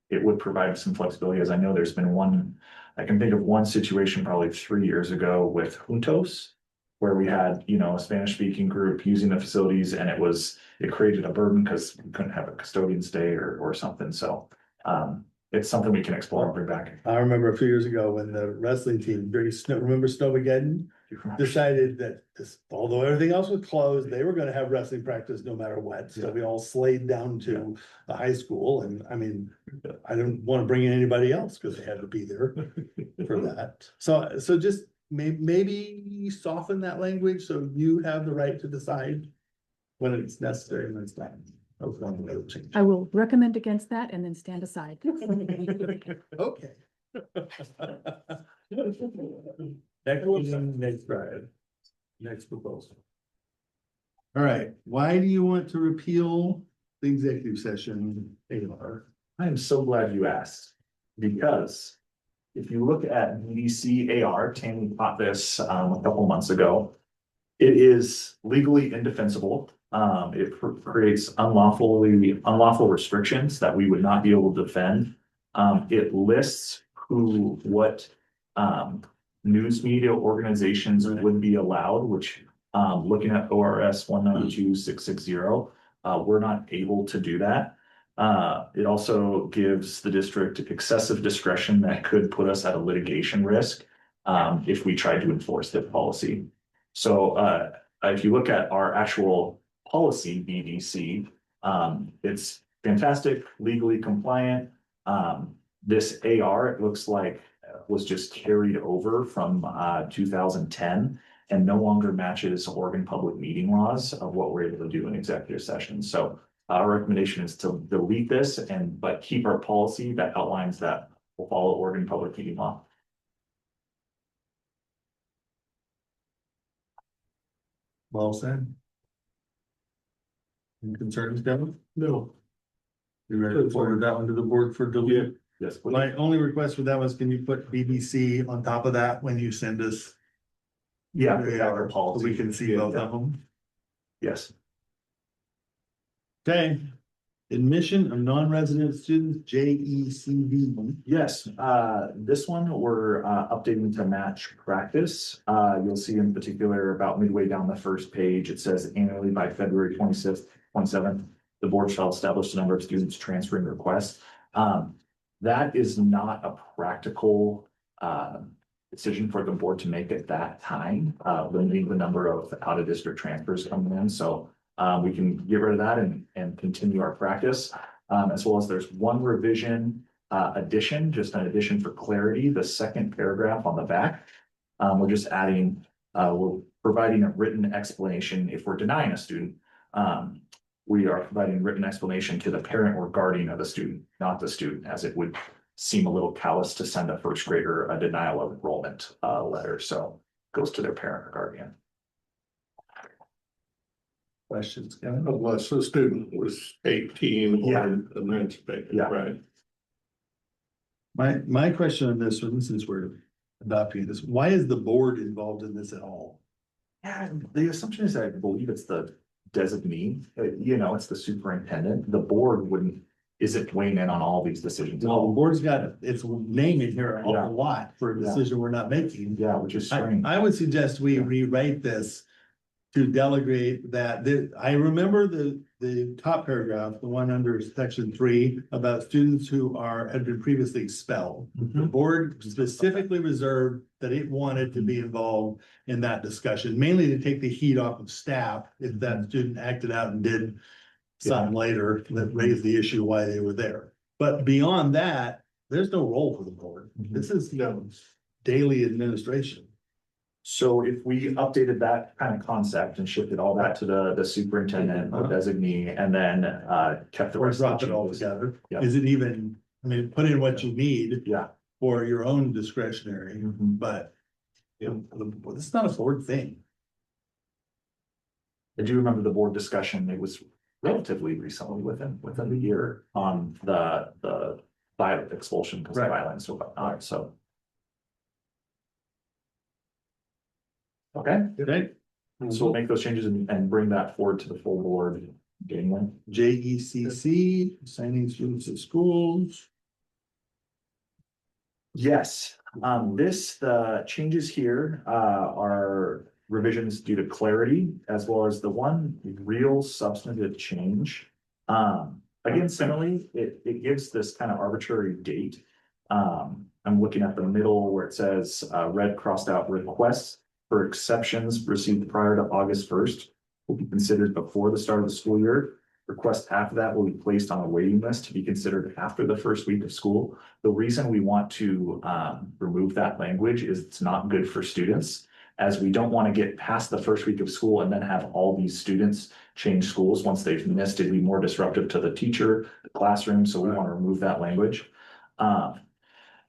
Speaker 2: it would provide some flexibility, as I know there's been one, I can think of one situation probably 3 years ago with Juntos, where we had, you know, a Spanish speaking group using the facilities and it created a burden because we couldn't have a custodian stay or something, so it's something we can explore and bring back.
Speaker 1: I remember a few years ago when the wrestling team, remember Snowmageddon? Decided that although everything else was closed, they were gonna have wrestling practice no matter what. So we all slayed down to the high school and I mean, I didn't wanna bring in anybody else because they had to be there for that. So just maybe soften that language so you have the right to decide when it's necessary and when it's not. That was one way to change.
Speaker 7: I will recommend against that and then stand aside.
Speaker 1: Okay. Next one, next Friday. Next proposal. All right, why do you want to repeal the executive session, AR?
Speaker 2: I am so glad you asked, because if you look at BDC AR, Tammy taught this a couple months ago. It is legally indefensible. It creates unlawful restrictions that we would not be able to defend. It lists what news media organizations would be allowed, which looking at ORS 192-660, we're not able to do that. It also gives the district excessive discretion that could put us at a litigation risk if we tried to enforce that policy. So if you look at our actual policy BDC, it's fantastic, legally compliant. This AR, it looks like, was just carried over from 2010 and no longer matches Oregon public meeting laws of what we're able to do in executive session. So Our recommendation is to delete this but keep our policy that outlines that we'll follow Oregon Public Meeting Law.
Speaker 1: Well said. Any concerns, Devin?
Speaker 3: No.
Speaker 1: You ready to forward that one to the board for delete?
Speaker 2: Yes. please.
Speaker 1: My only request for that was, can you put BBC on top of that when you send us?
Speaker 2: Yeah,
Speaker 1: our
Speaker 2: our policy.
Speaker 1: So we can see both of them.
Speaker 2: Yes.
Speaker 1: Okay. Admission of non-resident students, JECD.
Speaker 2: Yes, this one we're updating to match practice. You'll see in particular about midway down the first page, it says annually by February 26th, 27th, the board shall establish the number of students transferring requests. That is not a practical decision for the board to make at that time, limiting the number of out-of-district transfers coming in. So we can get rid of that and continue our practice. As well as there's one revision addition, just an addition for clarity, the second paragraph on the back. We're just adding, we're providing a written explanation if we're denying a student. We are providing written explanation to the parent or guardian of the student, not the student, as it would seem a little callous to send a first grader a denial of enrollment letter. So it goes to their parent or guardian.
Speaker 1: Questions, Kevin?
Speaker 3: Unless the student was 18
Speaker 2: Yeah.
Speaker 3: or emancipated,
Speaker 2: Yeah.
Speaker 3: right?
Speaker 1: My question on this one, since we're adopting this, why is the board involved in this at all?
Speaker 2: Yeah, the assumption is I believe it's the designee, it's the superintendent. The board isn't weighing in on all these decisions.
Speaker 1: Well, the board's got its name in here an
Speaker 2: Yeah.
Speaker 1: awful lot for a
Speaker 2: Yeah.
Speaker 1: decision we're not making.
Speaker 2: Yeah, which is
Speaker 1: I
Speaker 2: strange.
Speaker 1: would suggest we rewrite this to delegate that. I remember the top paragraph, the one under section 3, about students who had been previously expelled. The board specifically reserved that it wanted to be involved in that discussion, mainly to take the heat off of staff if that student acted out and did something later that raised the issue why they were there. But beyond that, there's no role for the board. This is, daily administration.
Speaker 2: So if we updated that kind of concept and shifted all that to the superintendent or designee and then kept the
Speaker 1: Or
Speaker 2: rest of
Speaker 1: drop
Speaker 2: the
Speaker 1: it all
Speaker 2: changes.
Speaker 1: together.
Speaker 2: Yeah.
Speaker 1: Is it even, put in what you need
Speaker 2: Yeah.
Speaker 1: for your own discretionary,
Speaker 2: Mhm.
Speaker 1: but. It's not a board thing.
Speaker 2: I do remember the board discussion. It was relatively recently within the year on the violent expulsion because of
Speaker 1: Right.
Speaker 2: violence or whatnot, so. Okay,
Speaker 1: Okay,
Speaker 2: so we'll make those changes and bring that forward to the full board. January.
Speaker 1: JECC, assigning students to schools.
Speaker 2: Yes, the changes here, are revisions due to clarity as well as the one real substantive change. Again, similarly, it gives this kind of arbitrary date. I'm looking at the middle where it says, red crossed out requests for exceptions received prior to August 1st will be considered before the start of the school year. Requests after that will be placed on a waiting list to be considered after the first week of school. The reason we want to remove that language is it's not good for students, as we don't want to get past the first week of school and then have all these students change schools once they've missed. It'd be more disruptive to the teacher, the classroom, so we want to remove that language.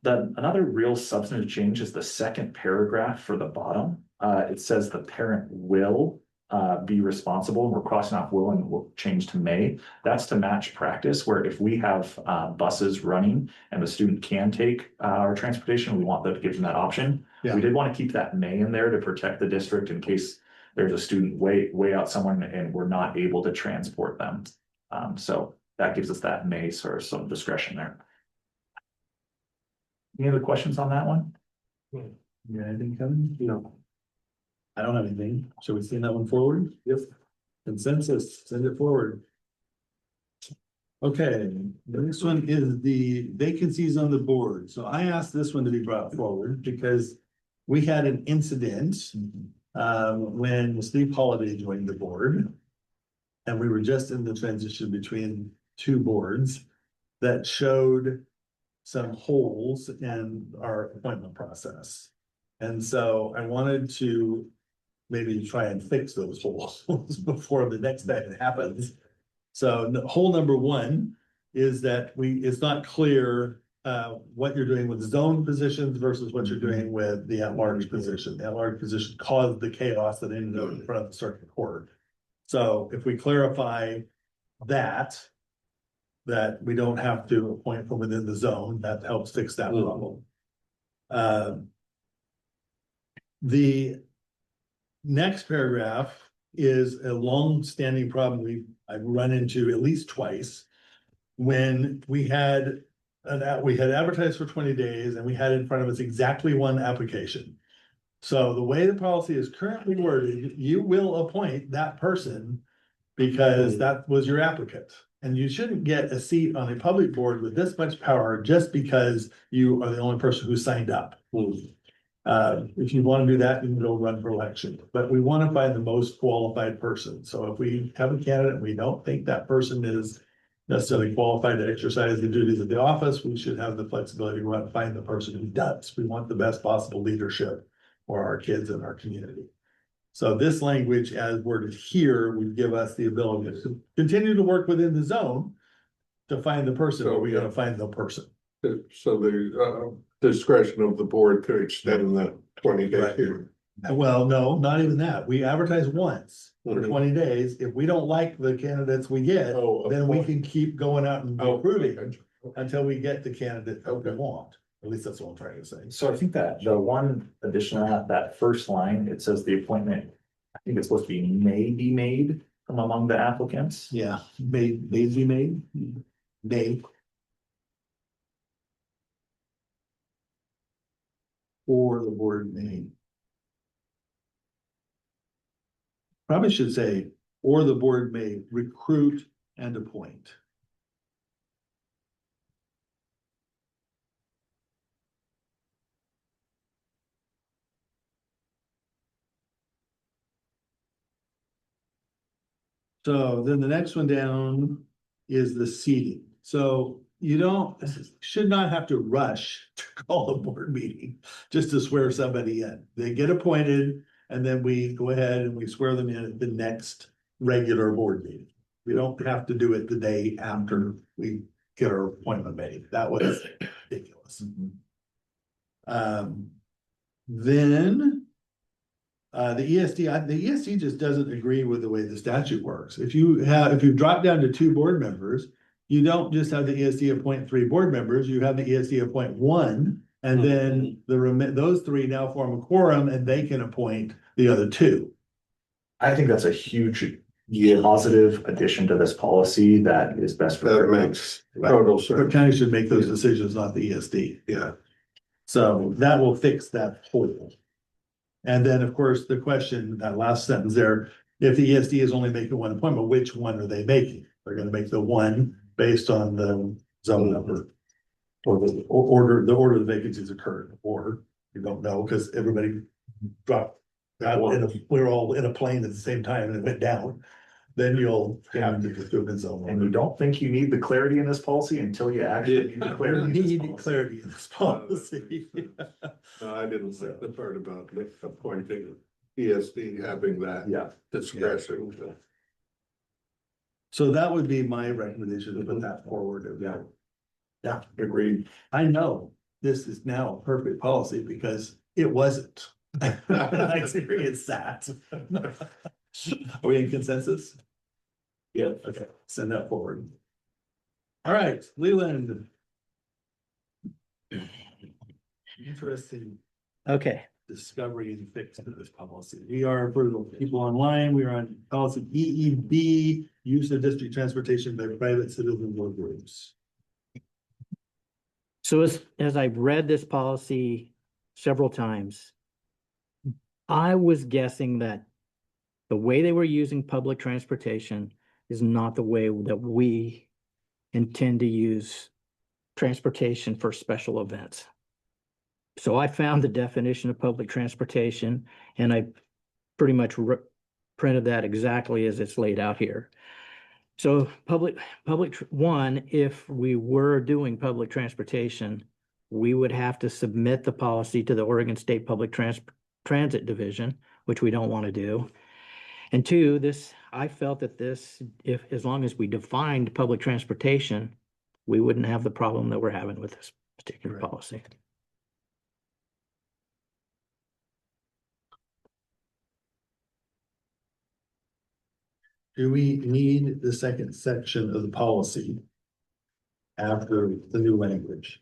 Speaker 2: Another real substantive change is the second paragraph for the bottom. It says the parent will be responsible. We're crossing off will and we'll change to may. That's to match practice, where if we have buses running and the student can take our transportation, we want them to give them that option.
Speaker 1: Yeah.
Speaker 2: We did want to keep that may in there to protect the district in case there's a student way out someone and we're not able to transport them. So that gives us that may sort of some discretion there. Any other questions on that one?
Speaker 1: Yeah, anything coming? No. I don't have anything. Shall we send that one forward? Yep. Consensus, send it forward. Okay, the next one is the vacancies on the board. So I asked this one to be brought forward because we had an incident when Steve Holiday joined the board. And we were just in the transition between two boards that showed some holes in our appointment process. And so I wanted to maybe try and fix those holes before the next time it happens. So whole number one is that it's not clear what you're doing with zone positions versus what you're doing with the at-large position. The at-large position caused the chaos that ended up in front of the circuit court. So if we clarify that we don't have to appoint from within the zone, that helps fix that problem. The next paragraph is a long-standing problem I've run into at least twice. When we had advertised for 20 days and we had in front of us exactly one application. So the way the policy is currently worded, you will appoint that person because that was your applicant. And you shouldn't get a seat on a public board with this much power just because you are the only person who signed up. If you want to do that, you can go run for election, but we want to find the most qualified person. So if we have a candidate and we don't think that person is necessarily qualified to exercise the duties of the office, we should have the flexibility to go out and find the person who does. We want the best possible leadership for our kids and our community. So this language as worded here would give us the ability to continue to work within the zone to find the person, but we gotta find the person.
Speaker 3: So the discretion of the board to extend the 20-day
Speaker 1: Right.
Speaker 3: period.
Speaker 1: Well, no, not even that. We advertise once for
Speaker 3: Mhm.
Speaker 1: 20 days. If we don't like the candidates we get,
Speaker 3: Oh,
Speaker 1: then we can keep going out and
Speaker 3: Oh,
Speaker 1: recruiting
Speaker 3: okay.
Speaker 1: until we get the candidate that we want. At least that's what I'm trying to say.
Speaker 2: So I think that the one addition to that first line, it says the appointment, I think it's supposed to be may be made from among the applicants.
Speaker 1: Yeah, may be made. May. Or the board may. Probably should say, or the board may recruit and appoint. So then the next one down is the seating. So you should not have to rush to call a board meeting just to swear somebody in. They get appointed and then we go ahead and we swear them in at the next regular board meeting. We don't have to do it the day after we get our appointment made. That was ridiculous. Then the ESD just doesn't agree with the way the statute works. If you drop down to 2 board members, you don't just have the ESD appoint 3 board members, you have the ESD appoint 1. And then those 3 now form a quorum and they can appoint the other 2.
Speaker 2: I think that's a huge positive addition to this policy that is best for.
Speaker 3: That
Speaker 2: everyone.
Speaker 3: makes total
Speaker 1: The
Speaker 3: sense.
Speaker 1: county should make those decisions, not the ESD.
Speaker 3: Yeah.
Speaker 1: So that will fix that hole. And then, of course, the question, that last sentence there, if the ESD is only making 1 appointment, which one are they making? They're gonna make the 1 based on the zone number. Or the order the vacancies occurred, or you don't know, because everybody dropped. We were all in a plane at the same time and it went down. Then you'll have to just do it in zone.
Speaker 2: And you don't think you need the clarity in this policy until you actually need the clarity. in this
Speaker 1: Need
Speaker 2: policy.
Speaker 1: clarity in this policy.
Speaker 3: No, I didn't like the part about appointing ESD having that
Speaker 2: Yeah.
Speaker 3: discretion.
Speaker 1: So that would be my recommendation, to put that forward.
Speaker 2: Yeah. Yeah, agreed.
Speaker 1: I know this is now a perfect policy because it wasn't. I experienced that. Are we in consensus?
Speaker 2: Yeah.
Speaker 1: Okay, send that forward. All right, Leland. Interesting
Speaker 9: Okay,
Speaker 1: discovery and fix to this policy. We are for the people online, we are on policy EEB, use of district transportation by private citizen or groups.
Speaker 9: so as I've read this policy several times, I was guessing that the way they were using public transportation is not the way that we intend to use transportation for special events. So I found the definition of public transportation and I pretty much printed that exactly as it's laid out here. So one, if we were doing public transportation, we would have to submit the policy to the Oregon State Public Transit Division, which we don't want to do. And two, I felt that as long as we defined public transportation, we wouldn't have the problem that we're having with this particular
Speaker 1: Right.
Speaker 9: policy.
Speaker 1: Do we need the second section of the policy after the new language?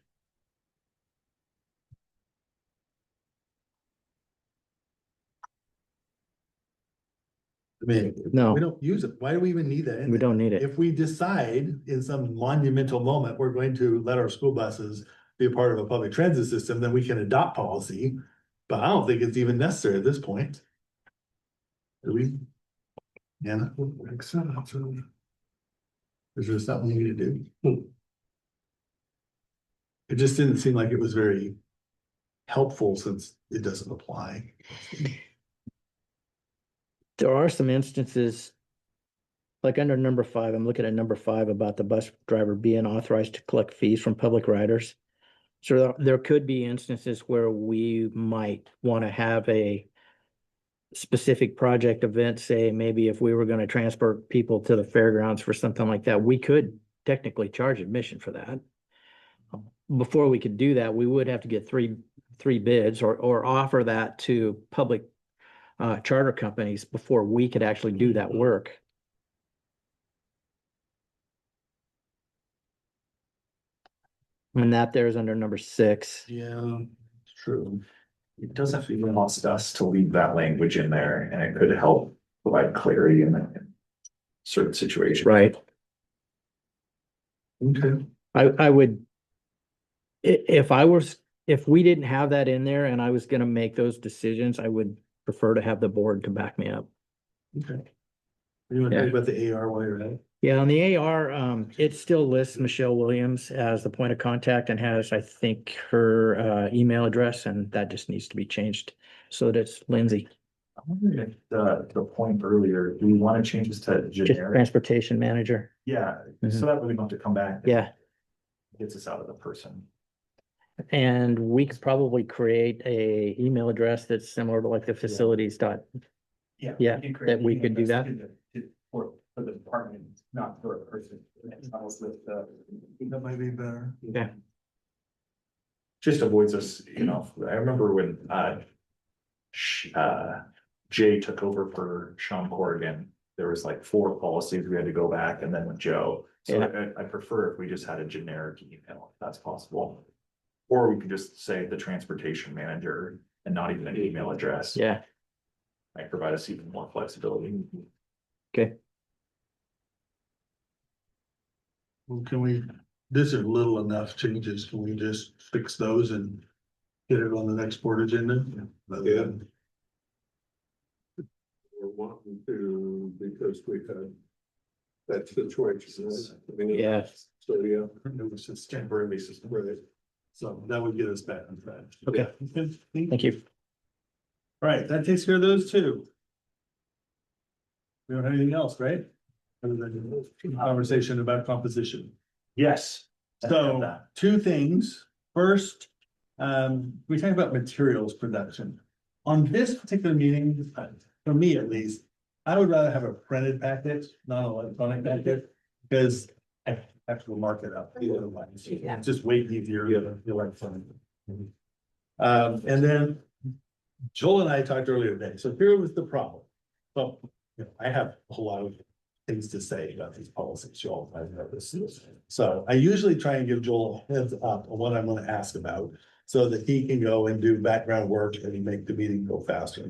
Speaker 1: I mean,
Speaker 9: No.
Speaker 1: we don't use it. Why do we even need that? in
Speaker 9: We
Speaker 1: there?
Speaker 9: don't need it.
Speaker 1: If we decide in some monumental moment, we're going to let our school buses be a part of a public transit system, then we can adopt policy. But I don't think it's even necessary at this point. Do we? Yeah. Is there something we need to do? It just didn't seem like it was very helpful since it doesn't apply.
Speaker 9: There are some instances, like under number 5, I'm looking at number 5 about the bus driver being authorized to collect fees from public riders. So there could be instances where we might want to have a specific project event, say maybe if we were going to transport people to the fairgrounds for something like that, we could technically charge admission for that. Before we could do that, we would have to get three bids or offer that to public charter companies before we could actually do that work. And that there's under number 6.
Speaker 1: Yeah, true.
Speaker 2: It doesn't even cost us to leave that language in there, and it could help provide clarity in that certain situation.
Speaker 9: Right.
Speaker 1: Okay.
Speaker 9: I would, if we didn't have that in there and I was gonna make those decisions, I would prefer to have the board to back me up.
Speaker 1: Okay. You want to
Speaker 9: Yeah.
Speaker 1: talk about the AR while you're at it?
Speaker 9: Yeah, on the AR, it still lists Michelle Williams as the point of contact and has, I think, her email address, and that just needs to be changed so that it's Lindsay,
Speaker 2: I wonder if the point earlier, do we want to change this to
Speaker 9: just
Speaker 2: generic?
Speaker 9: transportation manager.
Speaker 2: Yeah,
Speaker 9: Mhm.
Speaker 2: so that way we don't have to come back.
Speaker 9: Yeah,
Speaker 2: Gets us out of the person.
Speaker 9: and we could probably create a email address that's similar to like the facilities dot. Yeah, that we could do that.
Speaker 2: For the department, not for a person.
Speaker 1: That might be better.
Speaker 9: Yeah.
Speaker 2: Just avoids us, I remember when, Jay took over for Sean Corrigan, there was like 4 policies we had to go back and then with Joe. So I prefer if we just had a generic email, if that's possible. Or we could just say the transportation manager and not even an email address.
Speaker 9: Yeah,
Speaker 2: Might provide us even more flexibility.
Speaker 9: okay.
Speaker 1: Well, can we, these are little enough changes. Can we just fix those and get it on the next board agenda?
Speaker 3: Yeah. We're wanting to, because we had that situation.
Speaker 9: Yeah.
Speaker 3: So, yeah.
Speaker 1: It was just
Speaker 2: Temporary basis.
Speaker 3: Right.
Speaker 1: So that would get us back on track.
Speaker 9: Okay. Thank you.
Speaker 1: All right, that takes care of those 2. We don't have anything else, right? Other than conversation about composition.
Speaker 2: Yes.
Speaker 1: So 2 things. First, we talked about materials production. On this particular meeting, for me at least, I would rather have a printed packet, not an electronic packet, because I have to go mark it up. Otherwise, it's just way easier than the electronic. And then Joel and I talked earlier today. So here was the problem. So, I have a whole lot of things to say about these policies, Joel. I know this. So I usually try and give Joel a heads up on what I'm gonna ask about, so that he can go and do background work and make the meeting go faster.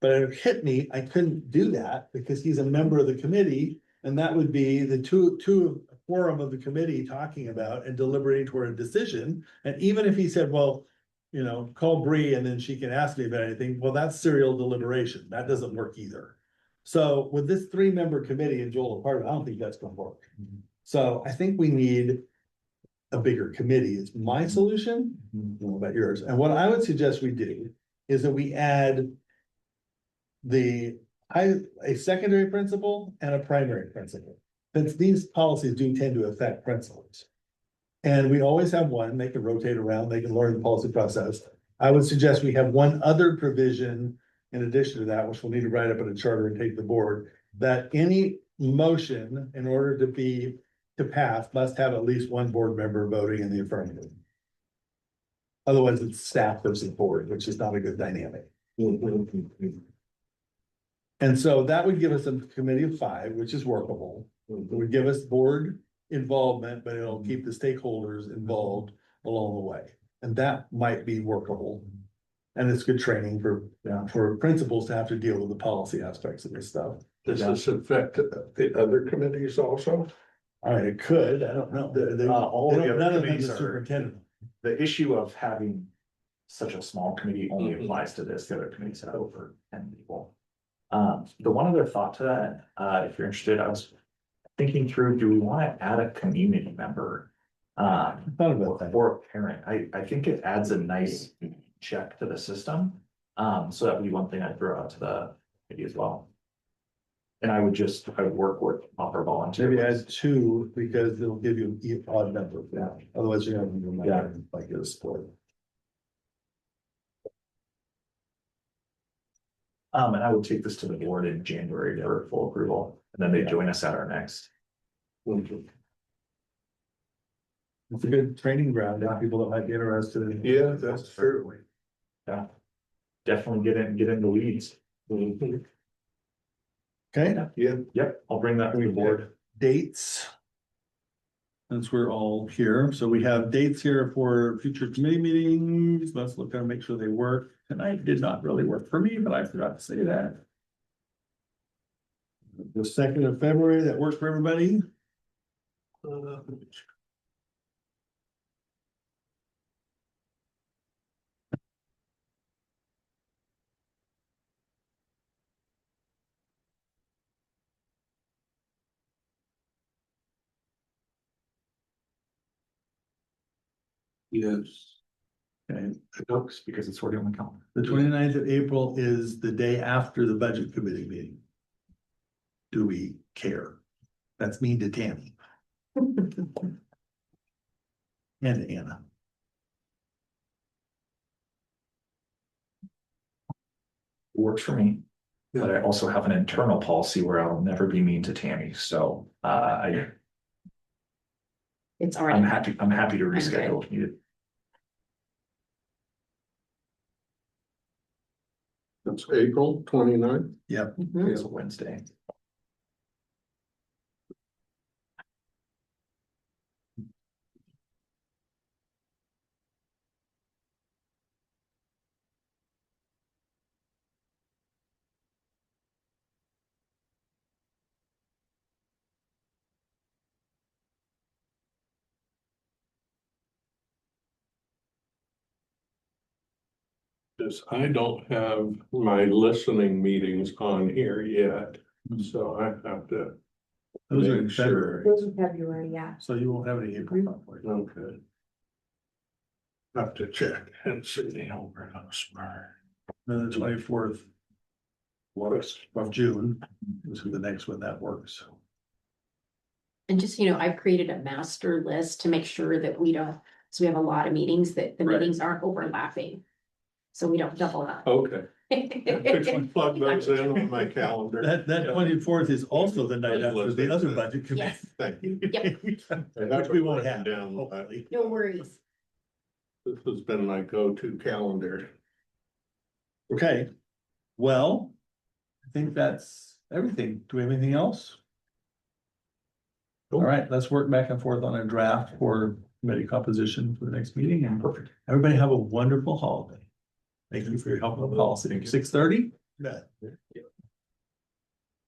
Speaker 1: But it hit me, I couldn't do that because he's a member of the committee, and that would be the two quorum of the committee talking about and deliberating toward a decision. And even if he said, well, call Bree and then she can ask me about anything, well, that's serial deliberation. That doesn't work either. So with this 3-member committee and Joel apart, I don't think that's gonna work. So I think we need a bigger committee. It's my solution. I don't know about yours. And what I would suggest we do is that we add a secondary principle and a primary principle. Since these policies do tend to affect principles. And we always have one, they can rotate around, they can learn the policy process. I would suggest we have one other provision in addition to that, which we'll need to write up in a charter and take to the board, that any motion in order to pass must have at least one board member voting in the affirmative. Otherwise, it's staff versus board, which is not a good dynamic. And so that would give us a committee of 5, which is workable. It would give us board involvement, but it'll keep the stakeholders involved along the way. And that might be workable. And it's good training for principals to have to deal with the policy aspects of this stuff.
Speaker 3: Does this affect the other committees also?
Speaker 1: All right, it could, I don't know.
Speaker 2: All the other
Speaker 1: None of them
Speaker 2: committees
Speaker 1: is
Speaker 2: are-
Speaker 1: superintendent.
Speaker 2: The issue of having such a small committee only applies to this, the other committees have over 10 people. The one other thought to that, if you're interested, I was thinking through, do we want to add a community member?
Speaker 1: Thought about that.
Speaker 2: Or a parent, I think it adds a nice check to the system. So that would be one thing I'd throw out to the committee as well. And I would work with offer volunteers.
Speaker 1: Maybe add 2 because it'll give you an odd number. Otherwise, you're gonna like get a split.
Speaker 2: And I would take this to the board in January for full approval, and then they join us at our next.
Speaker 1: It's a good training ground, for people that might be interested in.
Speaker 3: Yeah, that's true.
Speaker 2: Yeah. Definitely get in the weeds.
Speaker 1: Okay,
Speaker 2: Yep, I'll bring that to the board.
Speaker 1: dates. Since we're all here, so we have dates here for future committee meetings. Let's look and make sure they work. Tonight did not really work for me, but I forgot to say that. The 2nd of February, that worked for everybody?
Speaker 3: Yes.
Speaker 1: Okay,
Speaker 2: It works because it's already on the calendar.
Speaker 1: the 29th of April is the day after the budget committee meeting. Do we care? That's mean to Tammy. And Anna.
Speaker 2: It works for me. But I also have an internal policy where I'll never be mean to Tammy, so
Speaker 10: It's
Speaker 2: I'm
Speaker 10: already.
Speaker 2: happy to reschedule if needed.
Speaker 3: That's April 29th.
Speaker 1: Yep.
Speaker 10: Mhm.
Speaker 2: It's a Wednesday.
Speaker 3: Because I don't have my listening meetings on here yet, so I have to.
Speaker 1: Those are in
Speaker 3: make sure.
Speaker 1: February,
Speaker 10: Those are February, yeah.
Speaker 1: so you won't have any April conflict.
Speaker 3: Okay. Have to check and see.
Speaker 1: Then the 24th of June, this is the next one that works.
Speaker 10: And just, you know, I've created a master list to make sure that we don't, so we have a lot of meetings, that the
Speaker 3: Right.
Speaker 10: meetings aren't overlapping. So we don't double up.
Speaker 3: Okay, quickly plug those in on my calendar.
Speaker 1: That 24th is also the night after the other budget committee.
Speaker 10: Yes.
Speaker 3: Thank you.
Speaker 10: Yep.
Speaker 1: Which we won't have,
Speaker 3: Down,
Speaker 1: hopefully.
Speaker 10: No worries.
Speaker 3: This has been my go-to calendar.
Speaker 1: Okay, well, I think that's everything. Do we have anything else? All right, let's work back and forth on a draft for committee composition for the next meeting, and perfect. Everybody have a wonderful holiday. Thank you for your help on the policy. 6:30?